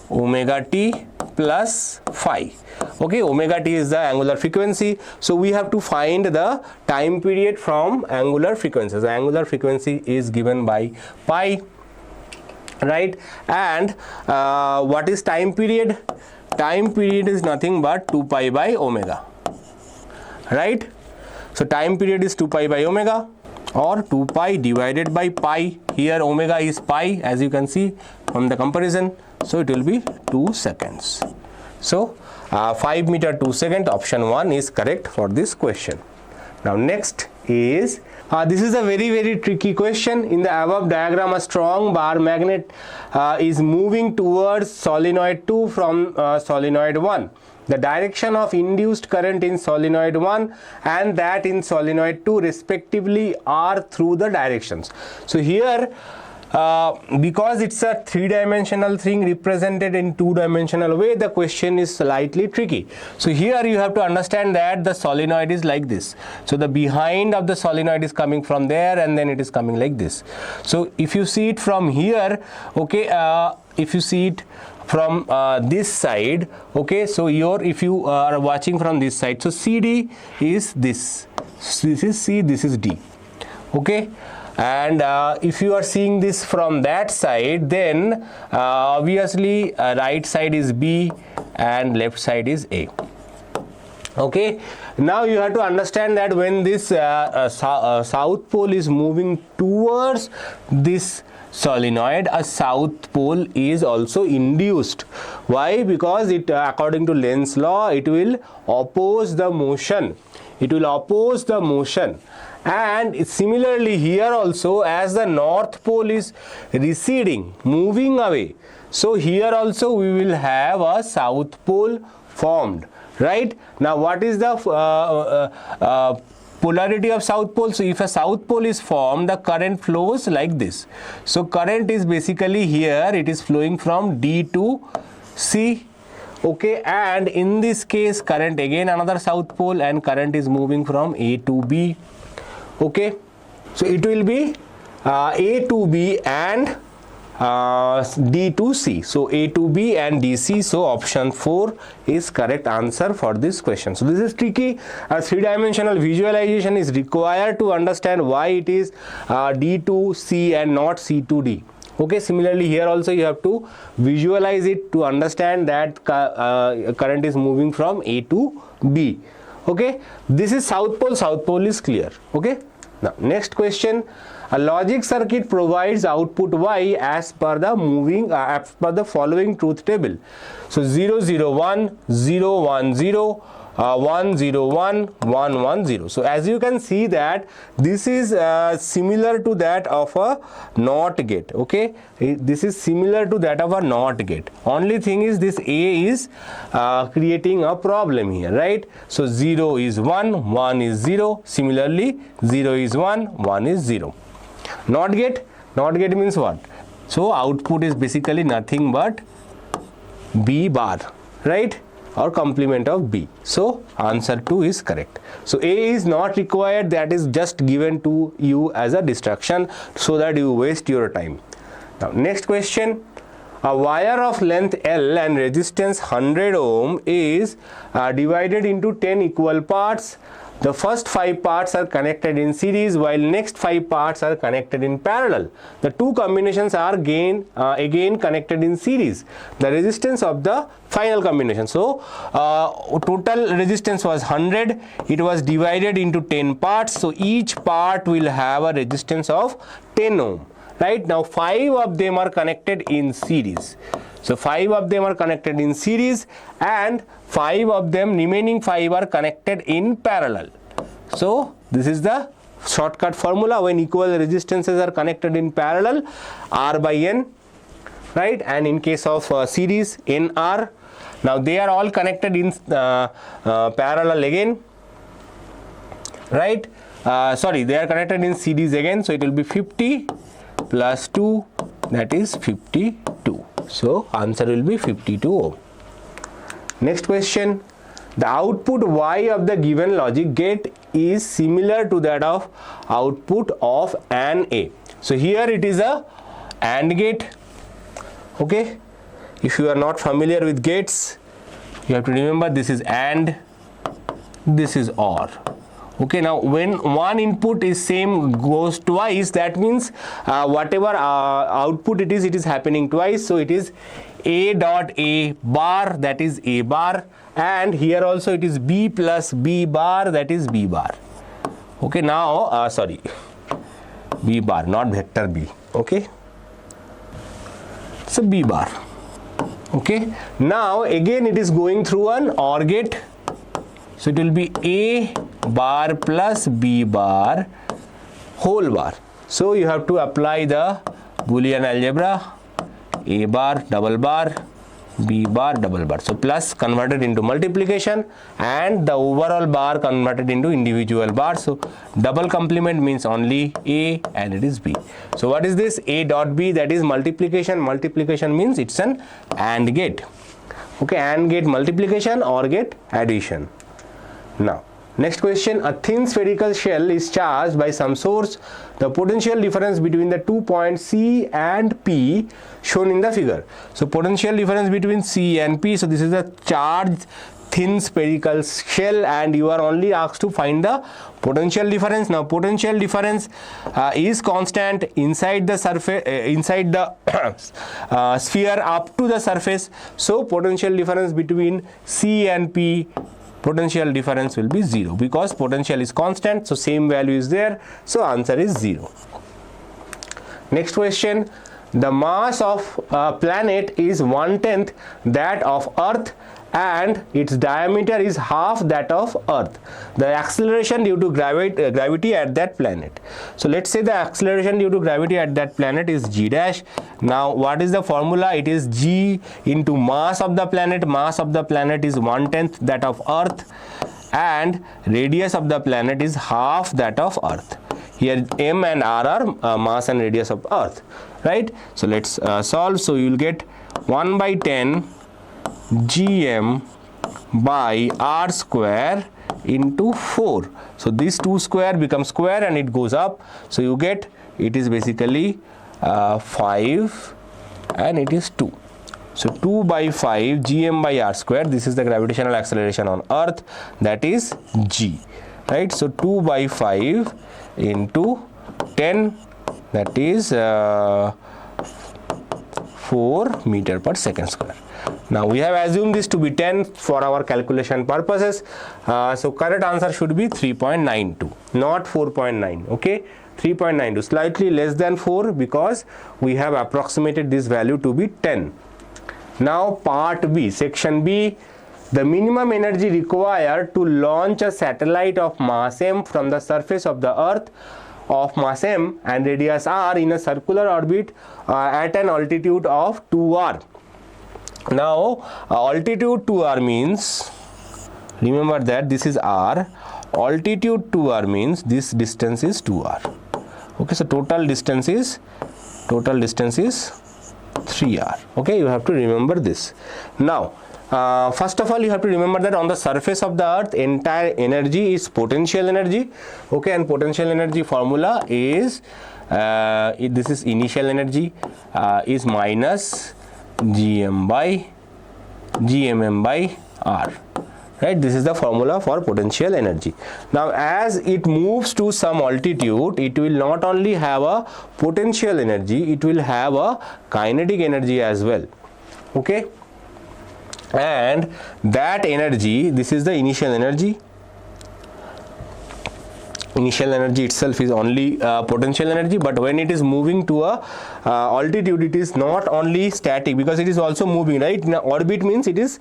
omega t plus phi. Okay, omega t is the angular frequency, so we have to find the time period from angular frequency. The angular frequency is given by pi, right? And what is time period? Time period is nothing but 2 pi by omega, right? So time period is 2 pi by omega, or 2 pi divided by pi. Here omega is pi, as you can see from the comparison, so it will be 2 seconds. So 5 meter 2 second, option 1 is correct for this question. Now next is this is a very tricky question. In the above diagram, a strong bar magnet is moving towards solenoid 2 from solenoid 1. The direction of induced current in solenoid 1 and that in solenoid 2 respectively are through the directions. So here because it's a three-dimensional thing represented in two-dimensional way, the question is slightly tricky. So here you have to understand that the solenoid is like this. So the behind of the solenoid is coming from there, and then it is coming like this. So if you see it from here, okay, if you see it from this side, okay, so if you are watching from this side, so CD is this is C, this is D, okay. And if you are seeing this from that side, then obviously right side is B and left side is A. Okay, now you have to understand that when this south pole is moving towards this solenoid, a south pole is also induced. Why? Because it according to Lenz's law, it will oppose the motion. It will oppose the motion. And similarly here also, as the north pole is receding, moving away, so here also we will have a south pole formed, right? Now what is the polarity of south pole? So if a south pole is formed, the current flows like this. So current is basically here, it is flowing from D to C. Okay, and in this case current again another south pole, and current is moving from A to B. Okay, so it will be A to B and D to C. So A to B and DC. So option 4 is correct answer for this question. So this is tricky. A three-dimensional visualization is required to understand why it is D to C and not C to D. Okay, similarly here also you have to visualize it to understand that current is moving from A to B. Okay, this is south pole is clear. Okay, now next question. A logic circuit provides output Y as per the following truth table. So 0 0 1 0 1 0 1 0 1 1 1 0. So as you can see that this is similar to that of a NOT gate. Okay, this is similar to that of a NOT gate. Only thing is this A is creating a problem here, right? So 0 is 1, 1 is 0. Similarly 0 is 1, 1 is 0. NOT gate means what? So output is basically nothing but B bar, right? Or complement of B. So answer 2 is correct. So A is not required, that is just given to you as a distraction so that you waste your time. Now next question. A wire of length L and resistance 100 ohm is divided into 10 equal parts. The first 5 parts are connected in series while next 5 parts are connected in parallel. The two combinations are again connected in series. The resistance of the final combination. So total resistance was 100. It was divided into 10 parts. So each part will have a resistance of 10 ohm. Right now 5 of them are connected in series. So 5 of them are connected in series and 5 of them, remaining 5 are connected in parallel. So this is the shortcut formula when equal resistances are connected in parallel, R by N, right? And in case of series, NR. Now they are all connected in parallel again, right? Sorry, they are connected in series again, so it will be 50 plus 2, that is 52. So answer will be 52 ohm. Next question. The output Y of the given logic gate is similar to that of output of an A. So here it is a AND gate. Okay, if you are not familiar with gates, you have to remember this is AND, this is OR. Okay, now when one input is same goes twice, that means whatever output it is happening twice. So it is A dot A bar, that is A bar, and here also it is B plus B bar, that is B bar. Okay, now sorry, B bar, not vector B. Okay, so B bar. Okay, now again it is going through an OR gate. So it will be A bar plus B bar whole bar. So you have to apply the Boolean algebra, A bar double bar, B bar double bar. So plus converted into multiplication and the overall bar converted into individual bars. So double complement means only A and it is B. So what is this? A dot B, that is multiplication. Multiplication means it's an AND gate. Okay, AND gate multiplication, OR gate addition. Now next question. A thin spherical shell is charged by some source. The potential difference between the 2 points C and P shown in the figure. So potential difference between C and P. So this is a charged thin spherical shell and you are only asked to find the potential difference. Now potential difference is constant inside the surface, inside the sphere up to the surface. So potential difference between C and P, potential difference will be 0 because potential is constant, so same value is there, so answer is 0. Next question. The mass of a planet is 1/10 that of Earth and its diameter is half that of Earth. The acceleration due to gravity at that planet. So let's say the acceleration due to gravity at that planet is g dash. Now what is the formula? It is g into mass of the planet. Mass of the planet is 1/10 that of Earth and radius of the planet is half that of Earth. Here m and r are mass and radius of Earth, right? So let's solve. So you will get 1/10 gm by r square into 4. So this 2 square becomes square and it goes up. So you get it is basically 5 and it is 2. So 2 by 5 gm by r square. This is the gravitational acceleration on Earth, that is g, right? So 2 by 5 into 10, that is 4 meter per second square. Now we have assumed this to be 10 for our calculation purposes. So correct answer should be 3.92, not 4.9. Okay, 3.92, slightly less than 4 because we have approximated this value to be 10. Now part B, section B, the minimum energy required to launch a satellite of mass m from the surface of the earth of mass m and radius r in a circular orbit at an altitude of 2r. Now altitude 2r means, remember that this is r, altitude 2r means this distance is 2r. Okay, so total distance is 3r. Okay, you have to remember this. Now first of all, you have to remember that on the surface of the earth, entire energy is potential energy. Okay, and potential energy formula is this is initial energy is minus gmm by r. Right, this is the formula for potential energy. Now as it moves to some altitude, it will not only have a potential energy, it will have a kinetic energy as well. Okay, and that energy, this is the initial energy. Initial energy itself is only potential energy, but when it is moving to a altitude, it is not only static because it is also moving, right? Now orbit means it is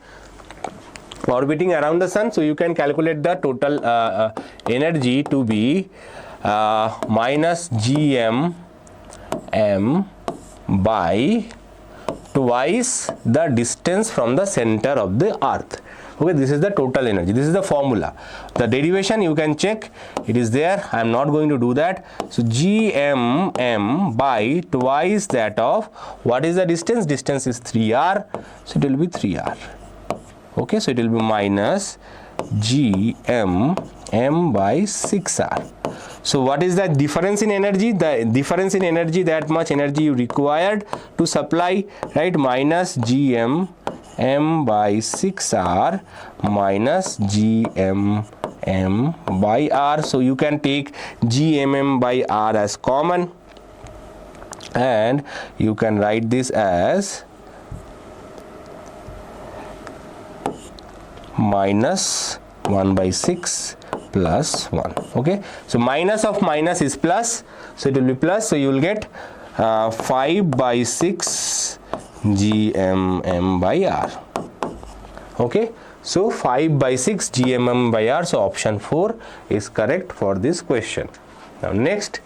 orbiting around the sun, so you can calculate the total energy to be minus gmm by twice the distance from the center of the earth. Okay, this is the total energy, this is the formula. The derivation you can check, it is there, I am not going to do that. So gmm by twice that of, what is the distance? Distance is 3r, so it will be 3r. Okay, so it will be minus gmm by 6r. So what is the difference in energy? The difference in energy, that much energy you required to supply, right? Minus gmm by 6r minus gmm by r. So you can take gmm by r as common and you can write this as minus 1 by 6 plus 1. Okay, so minus of minus is plus, so it will be plus, so you will get 5 by 6 gmm by r. Okay, so 5 by 6 gmm by r, so option 4 is correct for this question. Now next,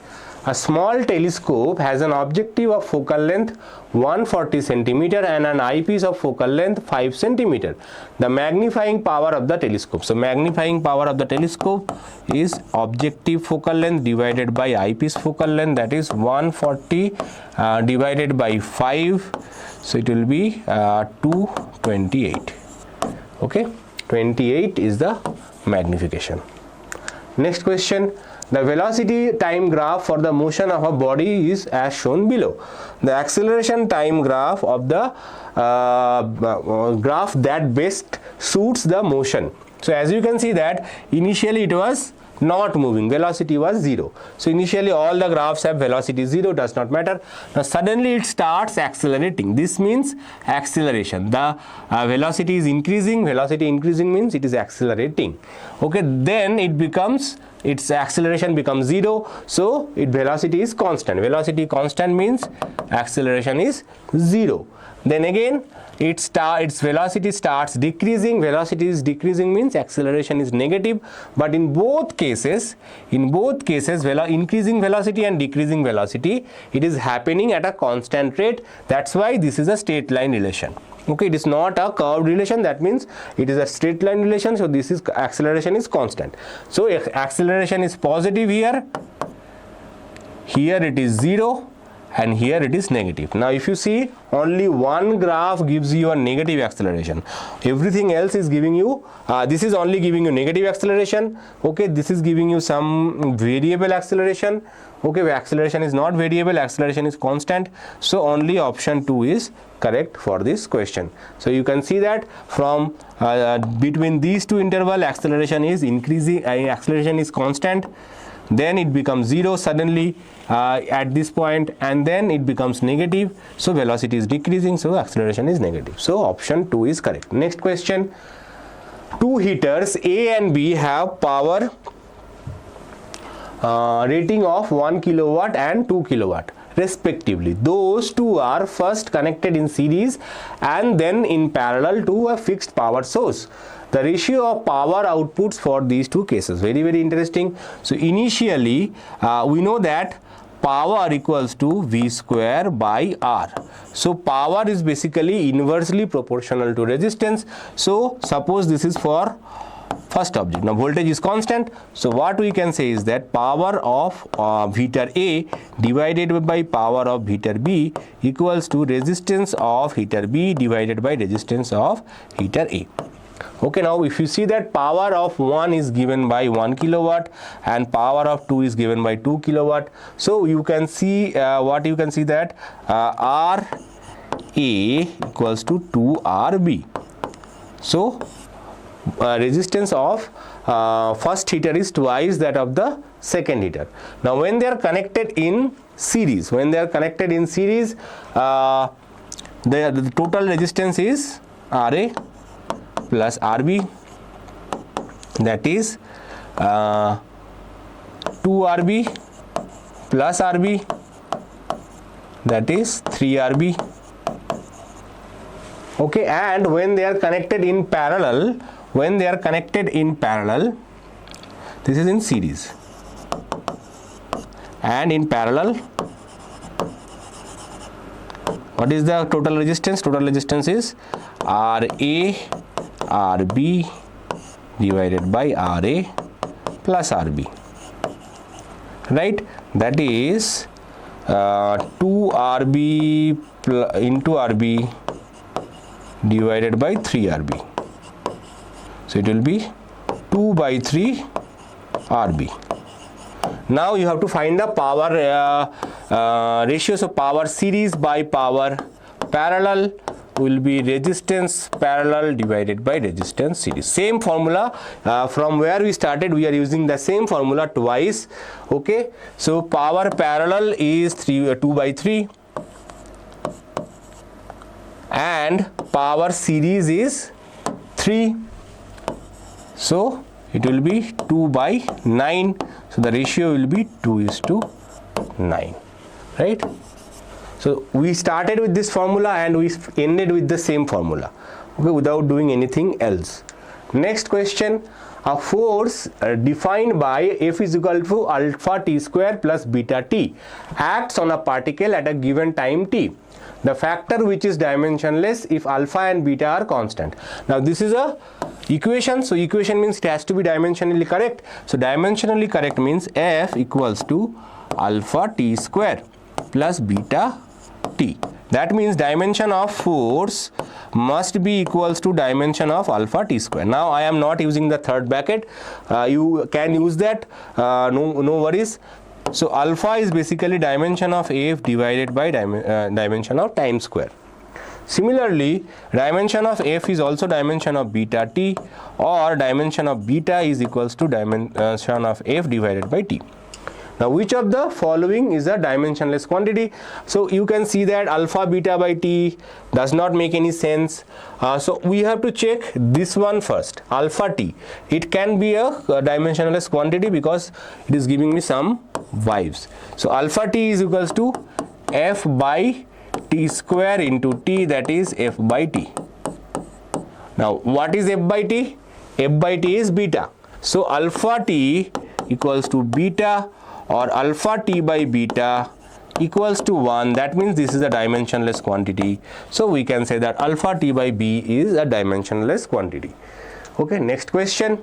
a small telescope has an objective of focal length 140 centimeter and an eyepiece of focal length 5 centimeter. The magnifying power of the telescope. So magnifying power of the telescope is objective focal length divided by eyepiece focal length, that is 140 divided by 5. So it will be 228. Okay, 28 is the magnification. Next question. The velocity time graph for the motion of a body is as shown below. The acceleration time graph of the graph that best suits the motion. So as you can see that initially it was not moving, velocity was 0. So initially all the graphs have velocity 0, does not matter. Now suddenly it starts accelerating. This means acceleration. The velocity is increasing. Velocity increasing means it is accelerating. Okay, then it becomes, its acceleration becomes 0. So its velocity is constant. Velocity constant means acceleration is 0. Then again its velocity starts decreasing. Velocity is decreasing means acceleration is negative. But in both cases increasing velocity and decreasing velocity, it is happening at a constant rate. That's why this is a straight line relation. Okay, it is not a curved relation, that means it is a straight line relation. So this is acceleration is constant. So acceleration is positive here it is 0, and here it is negative. Now if you see, only one graph gives you a negative acceleration. Everything else is giving you, this is only giving you negative acceleration. Okay, this is giving you some variable acceleration. Okay, acceleration is not variable, acceleration is constant. So only option 2 is correct for this question. So you can see that from between these two interval, acceleration is increasing, acceleration is constant. then it becomes 0 suddenly at this point, and then it becomes negative, so velocity is decreasing, so acceleration is negative. So option 2 is correct. Next question. Two heaters A and B have power rating of 1 kilowatt and 2 kilowatt respectively. Those two are first connected in series and then in parallel to a fixed power source. The ratio of power outputs for these two cases. Very, very interesting. So initially we know that power equals to V square by R. So power is basically inversely proportional to resistance. So suppose this is for first object. Now voltage is constant, so what we can say is that power of heater A divided by power of heater B equals to resistance of heater B divided by resistance of heater A. Okay, now if you see that power of 1 is given by 1 kilowatt and power of 2 is given by 2 kilowatt, so you can see what you can see that RA equals to 2RB. So resistance of first heater is twice that of the second heater. Now when they are connected in series, the total resistance is RA plus RB, that is 2RB plus RB, that is 3RB. Okay, and when they are connected in parallel, this is in series, and in parallel, what is the total resistance? Total resistance is RA RB divided by RA plus RB, right? That is 2RB into RB divided by 3RB. So it will be 2 by 3 RB. Now you have to find the power ratios of power series by power parallel will be resistance parallel divided by resistance series. Same formula from where we started, we are using the same formula twice. Okay, so power parallel is 2 by 3 and power series is 3, so it will be 2 by 9, so the ratio will be 2:9, right? So we started with this formula and we ended with the same formula, okay, without doing anything else. Next question. A force defined by F is equal to alpha t square plus beta t acts on a particle at a given time t. The factor which is dimensionless if alpha and beta are constant. Now this is a equation, so equation means it has to be dimensionally correct. So dimensionally correct means F equals to alpha t square plus beta t. That means dimension of force must be equals to dimension of alpha t square. Now I am not using the third bracket, you can use that, no worries. So alpha is basically dimension of F divided by dimension of time square. Similarly, dimension of F is also dimension of beta t, or dimension of beta is equals to dimension of F divided by t. Now which of the following is a dimensionless quantity? So you can see that alpha beta by t does not make any sense. So we have to check this one first, alpha t. It can be a dimensionless quantity because it is giving me some vibes. So alpha t is equals to F by t square into t, that is F by t. Now what is F by t? F by t is beta. So alpha t equals to beta, or alpha t by beta equals to 1. That means this is a dimensionless quantity. So we can say that alpha t by b is a dimensionless quantity. Okay, next question.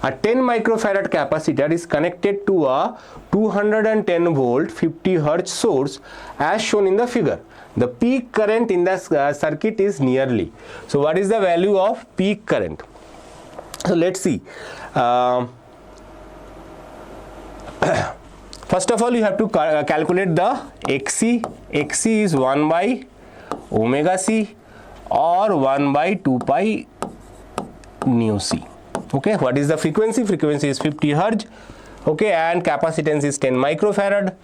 A 10 microfarad capacitor is connected to a 210 volt 50 hertz source as shown in the figure. The peak current in the circuit is nearly. So what is the value of peak current? So let's see. First of all, you have to calculate the XC. XC is 1 by omega C or 1 by 2 pi nu C. Okay, what is the frequency? Frequency is 50 hertz. okay, and capacitance is 10 microfarad.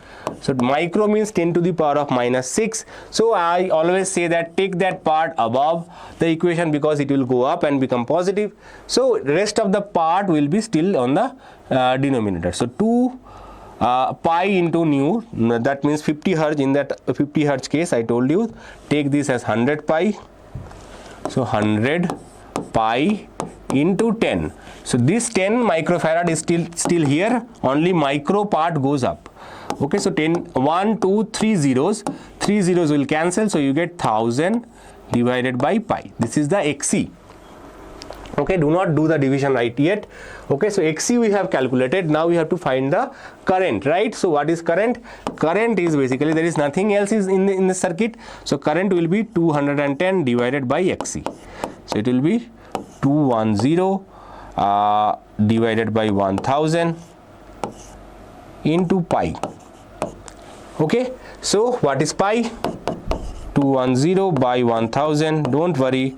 So micro means 10 to the power of minus 6. So I always say that take that part above the equation because it will go up and become positive. So rest of the part will be still on the denominator. So 2 pi into nu, that means 50 hertz. In that 50 hertz case, I told you take this as 100 pi. So 100 pi into 10. So this 10 microfarad is still here, only micro part goes up. Okay, so 1 2 3 zeros, 3 zeros will cancel, so you get 1000 divided by pi. This is the XC. Okay, do not do the division right yet. Okay, so XC we have calculated. Now we have to find the current, right? So what is current? Current is basically, there is nothing else is in the circuit. So current will be 210 divided by XC. So it will be 210 divided by 1000 into pi. Okay, so what is pi? 210 by 1000. Don't worry.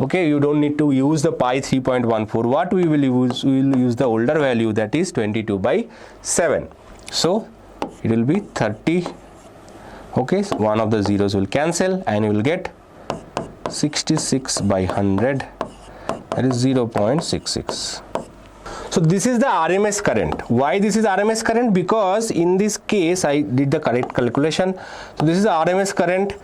Okay, you don't need to use the pi 3.14. What we will use? We will use the older value, that is 22 by 7. So it will be 30. Okay, so one of the zeros will cancel and you will get 66 by 100, that is 0.66. So this is the RMS current. Why this is RMS current? Because in this case I did the correct calculation. So this is the RMS current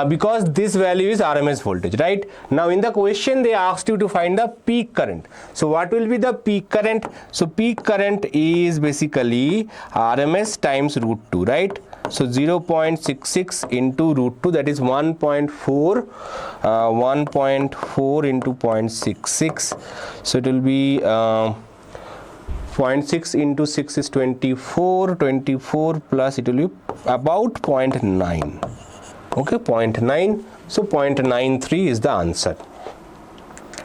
because this value is RMS voltage, right? Now in the question they asked you to find the peak current. So what will be the peak current? So peak current is basically RMS times root 2, right? So 0.66 into root 2, that is 1.4 into 0.66. So it will be 0.6 into 6 is 24 plus it will be about 0.9. Okay, 0.9. So 0.93 is the answer.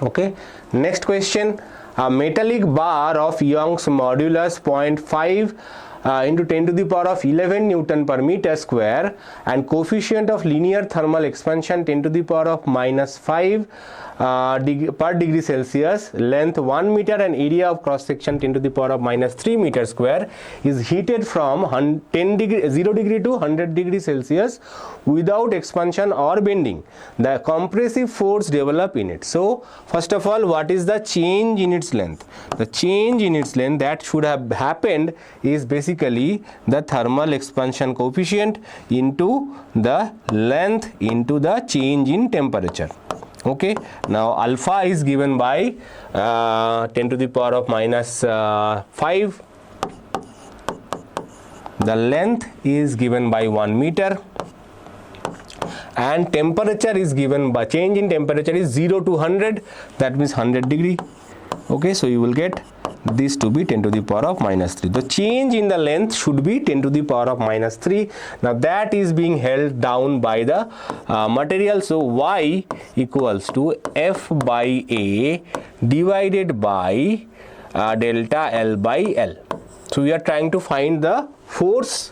Okay, next question. A metallic bar of Young's modulus 0.5 into 10 to the power of 11 Newton per meter square and coefficient of linear thermal expansion 10 to the power of minus 5 per degree Celsius, length 1 meter and area of cross section 10 to the power of minus 3 meter square is heated from 0 degree to 100 degree Celsius without expansion or bending. The compressive force developed in it. So first of all, what is the change in its length? The change in its length that should have happened is basically the thermal expansion coefficient into the length into the change in temperature. Okay, now alpha is given by 10 to the power of minus 5. The length is given by 1 meter and temperature is given by, change in temperature is 0 to 100, that means 100 degree. Okay, so you will get this to be 10 to the power of minus 3. The change in the length should be 10 to the power of minus 3. Now that is being held down by the material. So Y equals to F by A divided by delta L by L. So we are trying to find the force,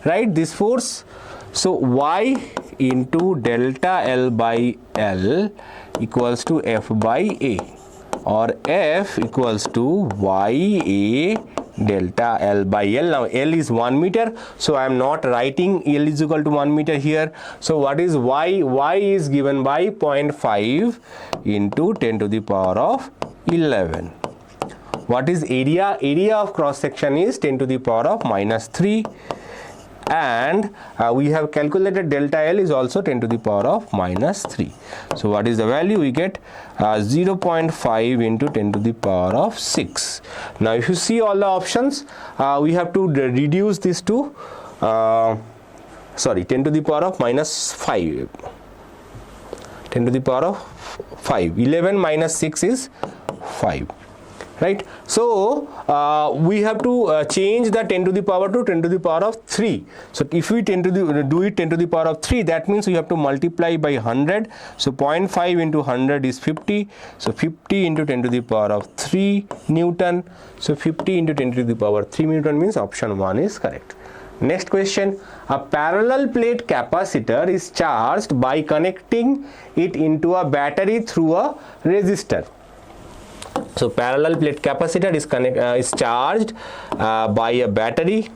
right? This force. So Y into delta L by L equals to F by A, or F equals to YA delta L by L. Now L is 1 meter, so I am not writing L is equal to 1 meter here. So what is Y? Y is given by 0.5 into 10 to the power of 11. What is area? Area of cross section is 10 to the power of minus 3. And we have calculated delta L is also 10 to the power of minus 3. So what is the value? We get 0.5 into 10 to the power of 6. Now if you see all the options, we have to reduce this to 10 to the power of minus 5. 10 to the power of 5. 11 minus 6 is 5. Right, so we have to change the 10 to the power to 10 to the power of 3. So if we do it 10 to the power of 3, that means we have to multiply by 100. So 0.5 into 100 is 50. So 50 into 10 to the power of 3 Newton. So 50 into 10 to the power 3 Newton means option 1 is correct. Next question. A parallel plate capacitor is charged by connecting it into a battery through a resistor. So parallel plate capacitor is charged by a battery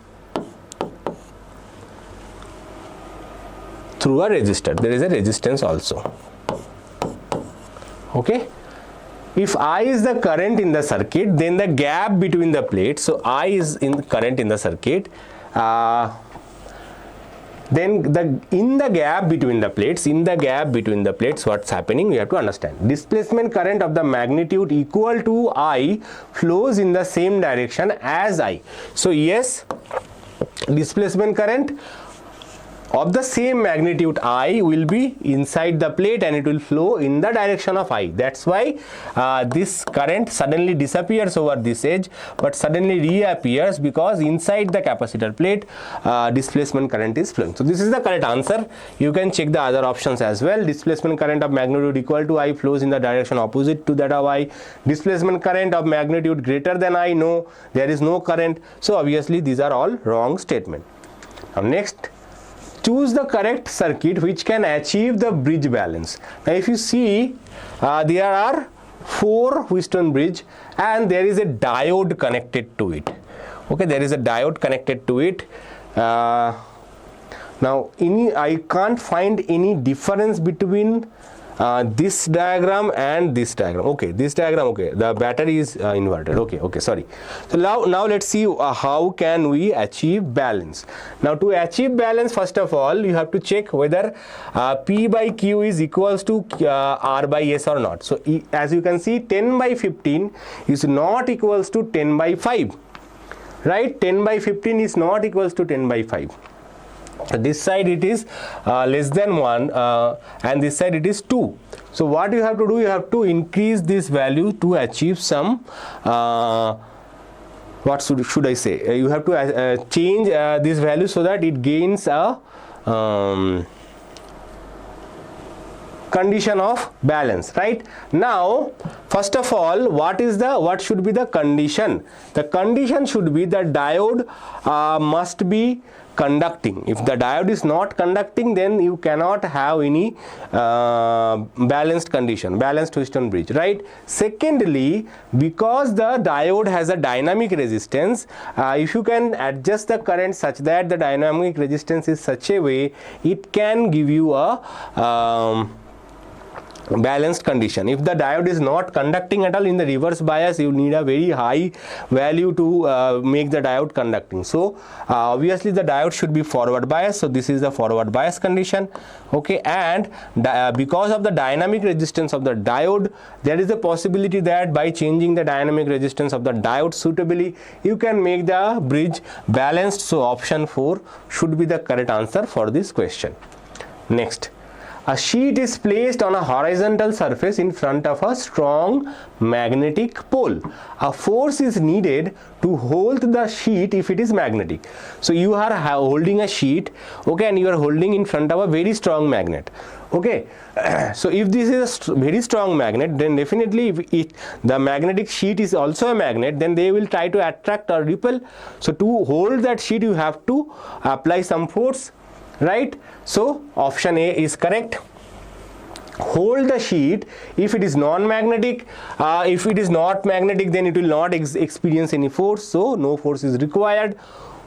through a resistor. There is a resistance also. Okay. If I is the current in the circuit, then the gap between the plates, so I is in current in the circuit, then in the gap between the plates, what's happening, we have to understand. Displacement current of the magnitude equal to I flows in the same direction as I. So yes, displacement current of the same magnitude I will be inside the plate and it will flow in the direction of I. That's why this current suddenly disappears over this edge but suddenly reappears, because inside the capacitor plate displacement current is flowing. So this is the correct answer. You can check the other options as well. Displacement current of magnitude equal to I flows in the direction opposite to that of I. Displacement current of magnitude greater than I, no, there is no current. So obviously these are all wrong statement. Now next, choose the correct circuit which can achieve the bridge balance. Now if you see, there are 4 Wheatstone bridge and there is a diode connected to it. Okay, there is a diode connected to it. Now I can't find any difference between this diagram and this diagram. Okay, this diagram, okay, the battery is inverted. Okay, sorry. So now let's see how can we achieve balance. Now to achieve balance, first of all you have to check whether P by Q is equals to R by S or not. So as you can see, 10 by 15 is not equals to 10 by 5, right? 10 by 15 is not equals to 10 by 5. This side it is less than 1 and this side it is 2. So what you have to do, you have to increase this value to achieve some what should I say, you have to change this value so that it gains a condition of balance, right? Now first of all, what should be the condition? The condition should be the diode must be conducting. If the diode is not conducting, then you cannot have any balanced condition, balanced Wheatstone bridge, right? Secondly, because the diode has a dynamic resistance, if you can adjust the current such that the dynamic resistance is such a way, it can give you a balanced condition. If the diode is not conducting at all, in the reverse bias you need a very high value to make the diode conducting. So obviously the diode should be forward bias, so this is the forward bias condition. Okay, and because of the dynamic resistance of the diode, there is a possibility that by changing the dynamic resistance of the diode suitably, you can make the bridge balanced. So option 4 should be the correct answer for this question. Next, a sheet is placed on a horizontal surface in front of a strong magnetic pole. A force is needed to hold the sheet if it is magnetic. So you are holding a sheet, okay, and you are holding in front of a very strong magnet. Okay, so if this is a very strong magnet, then definitely if the magnetic sheet is also a magnet, then they will try to attract or repel. So to hold that sheet, you have to apply some force, right? So option A is correct. Hold the sheet if it is non-magnetic. If it is not magnetic, then it will not experience any force, so no force is required.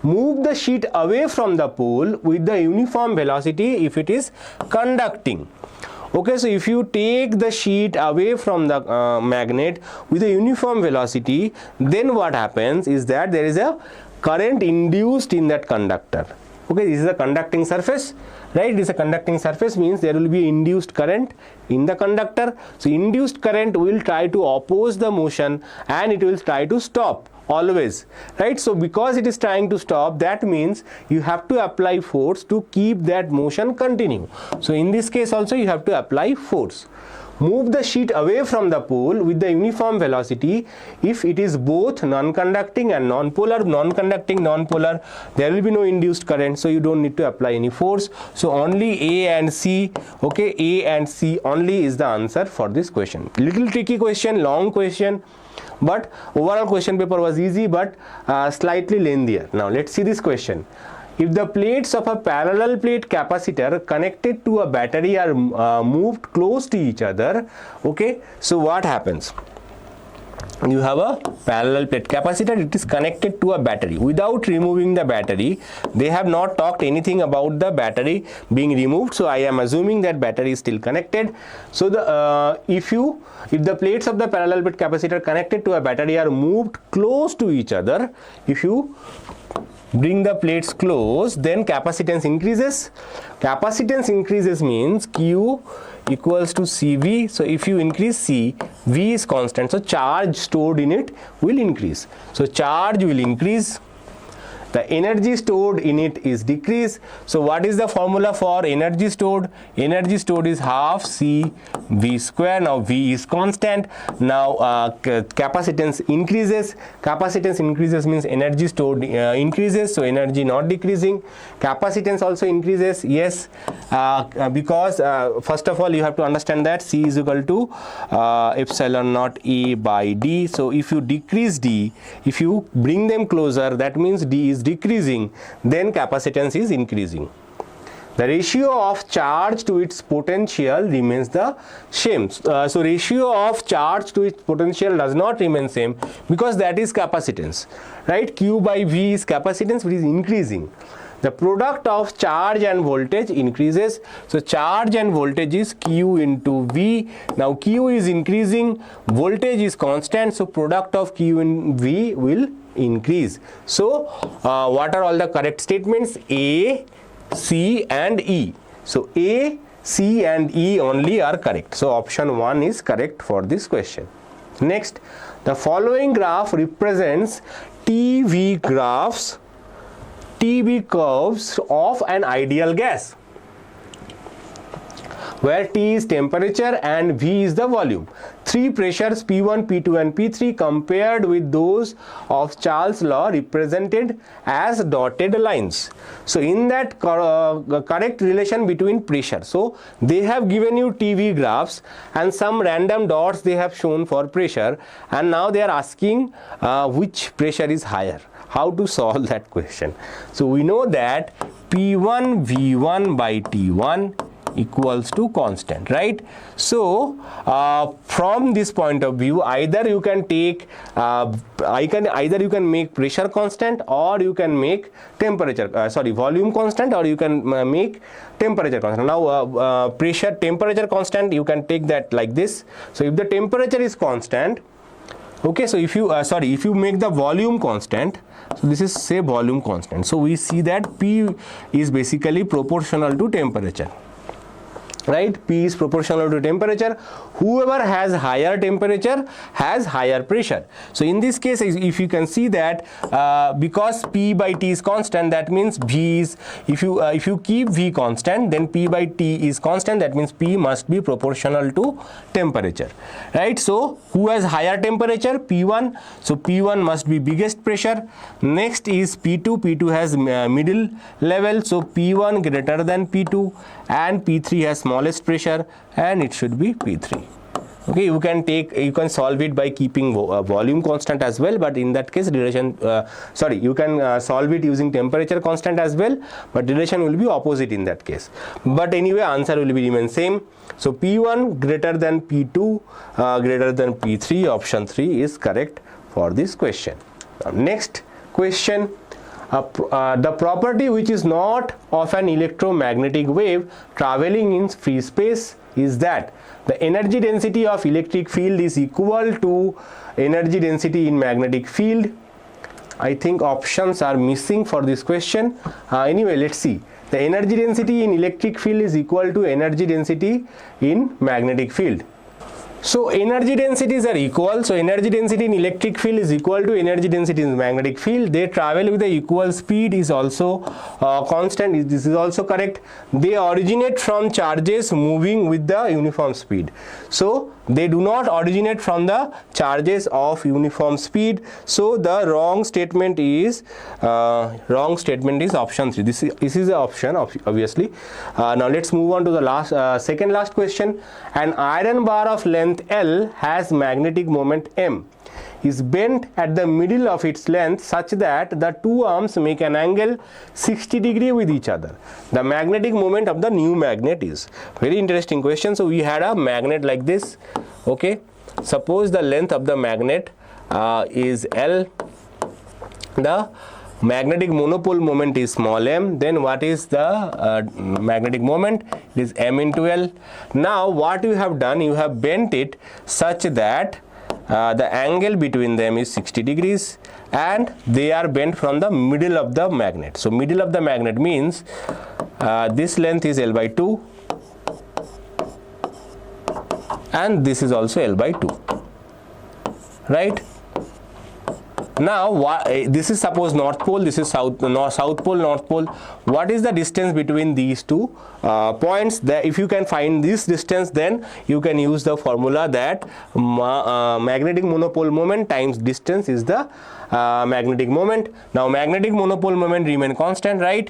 Move the sheet away from the pole with the uniform velocity if it is conducting. Okay, so if you take the sheet away from the magnet with a uniform velocity, then what happens is that there is a current induced in that conductor. Okay, this is a conducting surface, right? This is a conducting surface, means there will be induced current in the conductor. So induced current will try to oppose the motion and it will try to stop always, right? So because it is trying to stop, that means you have to apply force to keep that motion continue. So in this case also you have to apply force. Move the sheet away from the pole with the uniform velocity if it is both non-conducting and non-polar. Non-conducting, non-polar, there will be no induced current, so you don't need to apply any force. So only A and C, okay, A and C only is the answer for this question. Little tricky question, long question, but overall question paper was easy but slightly lengthier. Now let's see this question. If the plates of a parallel plate capacitor connected to a battery are moved close to each other, okay, so what happens? you have a parallel plate capacitor, it is connected to a battery. Without removing the battery, they have not talked anything about the battery being removed, so I am assuming that battery is still connected. So the if the plates of the parallel plate capacitor connected to a battery are moved close to each other, if you bring the plates close, then capacitance increases. Capacitance increases means Q equals to CV. So if you increase C, V is constant, so charge stored in it will increase. So charge will increase, the energy stored in it is decreased. So what is the formula for energy stored? Energy stored is half C V square. Now V is constant. Now capacitance increases. Capacitance increases means energy stored increases, so energy not decreasing. Capacitance also increases, yes, because first of all you have to understand that C is equal to epsilon naught A by D. So if you decrease D, if you bring them closer, that means D is decreasing, then capacitance is increasing. The ratio of charge to its potential remains the same. So ratio of charge to its potential does not remain same, because that is capacitance, right? Q by V is capacitance, which is increasing. The product of charge and voltage increases. So charge and voltage is Q into V. Now Q is increasing, voltage is constant, so product of Q and V will increase. So what are all the correct statements? A, C and E. So A, C and E only are correct. So option 1 is correct for this question. Next, the following graph represents TV graphs, TV curves of an ideal gas, where T is temperature and V is the volume. Three pressures P1, P2 and P3 compared with those of Charles' law represented as dotted lines. So in that correct relation between pressure, so they have given you TV graphs and some random dots they have shown for pressure, and now they are asking which pressure is higher. How to solve that question? So we know that P1 V1 by T1 equals to constant, right? So from this point of view, either you can take either you can make pressure constant, or you can make temperature volume constant, or you can make temperature constant. Now pressure temperature constant, you can take that like this. So if the temperature is constant, okay, so if you if you make the volume constant, so this is say volume constant, so we see that P is basically proportional to temperature, right? P is proportional to temperature. Whoever has higher temperature has higher pressure. So in this case, if you can see that because P by T is constant, that means V is, if you keep V constant, then P by T is constant, that means P must be proportional to temperature, right? So who has higher temperature? P1. So P1 must be biggest pressure. Next is P2. P2 has middle level, so P1 greater than P2, and P3 has smallest pressure, and it should be P3. Okay, you can solve it by keeping volume constant as well, but in that case relation you can solve it using temperature constant as well, but relation will be opposite in that case. But anyway, answer will be remain same. So P1 greater than P2 greater than P3, option 3 is correct for this question. Next question. The property which is not of an electromagnetic wave traveling in free space is that the energy density of electric field is equal to energy density in magnetic field. I think options are missing for this question. Anyway, let's see. The energy density in electric field is equal to energy density in magnetic field. So energy densities are equal. So energy density in electric field is equal to energy density in magnetic field. They travel with the equal speed is also constant. This is also correct. They originate from charges moving with the uniform speed. So they do not originate from the charges of uniform speed. So the wrong statement is option 3. This is the option obviously. Now let's move on to the second last question. An iron bar of length L has magnetic moment M, is bent at the middle of its length such that the two arms make an angle 60 degree with each other. The magnetic moment of the new magnet is. Very interesting question. So we had a magnet like this. Okay, suppose the length of the magnet is L. The magnetic monopole moment is small m. Then what is the magnetic moment? It is m into L. Now what you have done, you have bent it such that the angle between them is 60 degrees and they are bent from the middle of the magnet. So middle of the magnet means this length is L by 2 and this is also L by 2, right? Now this is suppose north pole, this is south pole, north pole. What is the distance between these two points? If you can find this distance, then you can use the formula that magnetic monopole moment times distance is the magnetic moment. Now magnetic monopole moment remain constant, right?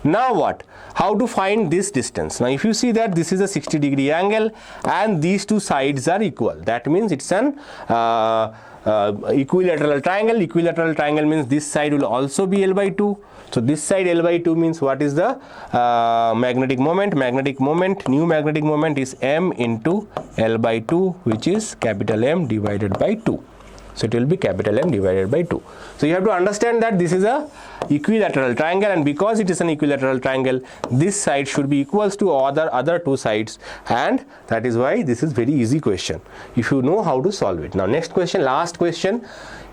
Now what? How to find this distance? Now if you see that this is a 60-degree angle and these two sides are equal, that means it's an equilateral triangle. Equilateral triangle means this side will also be L by 2. So this side L by 2 means what is the magnetic moment? Magnetic moment, new magnetic moment is m into L by 2, which is capital M divided by 2. So it will be capital M divided by 2. So you have to understand that this is a equilateral triangle, and because it is an equilateral triangle, this side should be equals to other two sides, and that is why this is very easy question if you know how to solve it. Now next question, last question.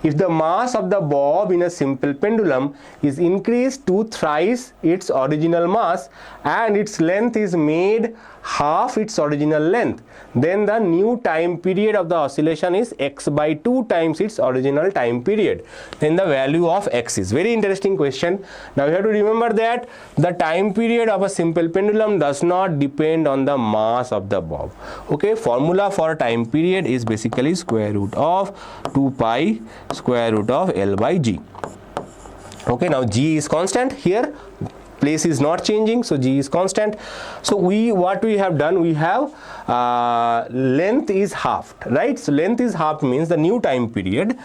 If the mass of the bob in a simple pendulum is increased to thrice its original mass and its length is made half its original length, then the new time period of the oscillation is x by 2 times its original time period. Then the value of x is. Very interesting question. Now you have to remember that the time period of a simple pendulum does not depend on the mass of the bob. Okay, formula for time period is basically square root of 2 pi square root of L by G. Okay, now G is constant here. Place is not changing, so G is constant. So what we have done, we have length is halved, right? So length is halved means the new time period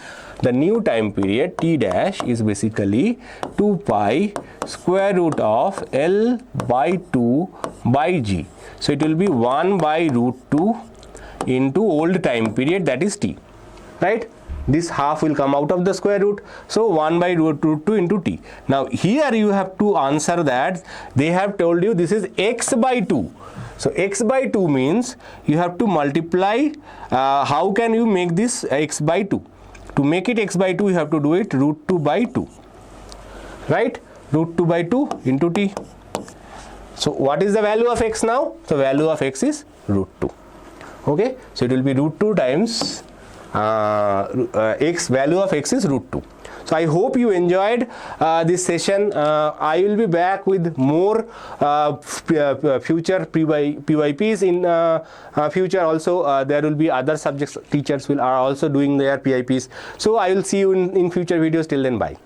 T dash is basically 2 pi square root of L by 2 by G. So it will be 1 by root 2 into old time period, that is T, right? This half will come out of the square root, so 1 by root 2 into T. Now here you have to answer that they have told you this is x by 2. So x by 2 means you have to multiply. How can you make this x by 2? To make it x by 2, you have to do it root 2 by 2, right? Root 2 by 2 into T. So what is the value of x now? The value of x is root 2. Okay, so it will be root 2 times x, value of x is root 2. So I hope you enjoyed this session. I will be back with more future PYPs in future. Also there will be other subjects, teachers are also doing their PYPs. So I will see you in future videos. Till then, bye.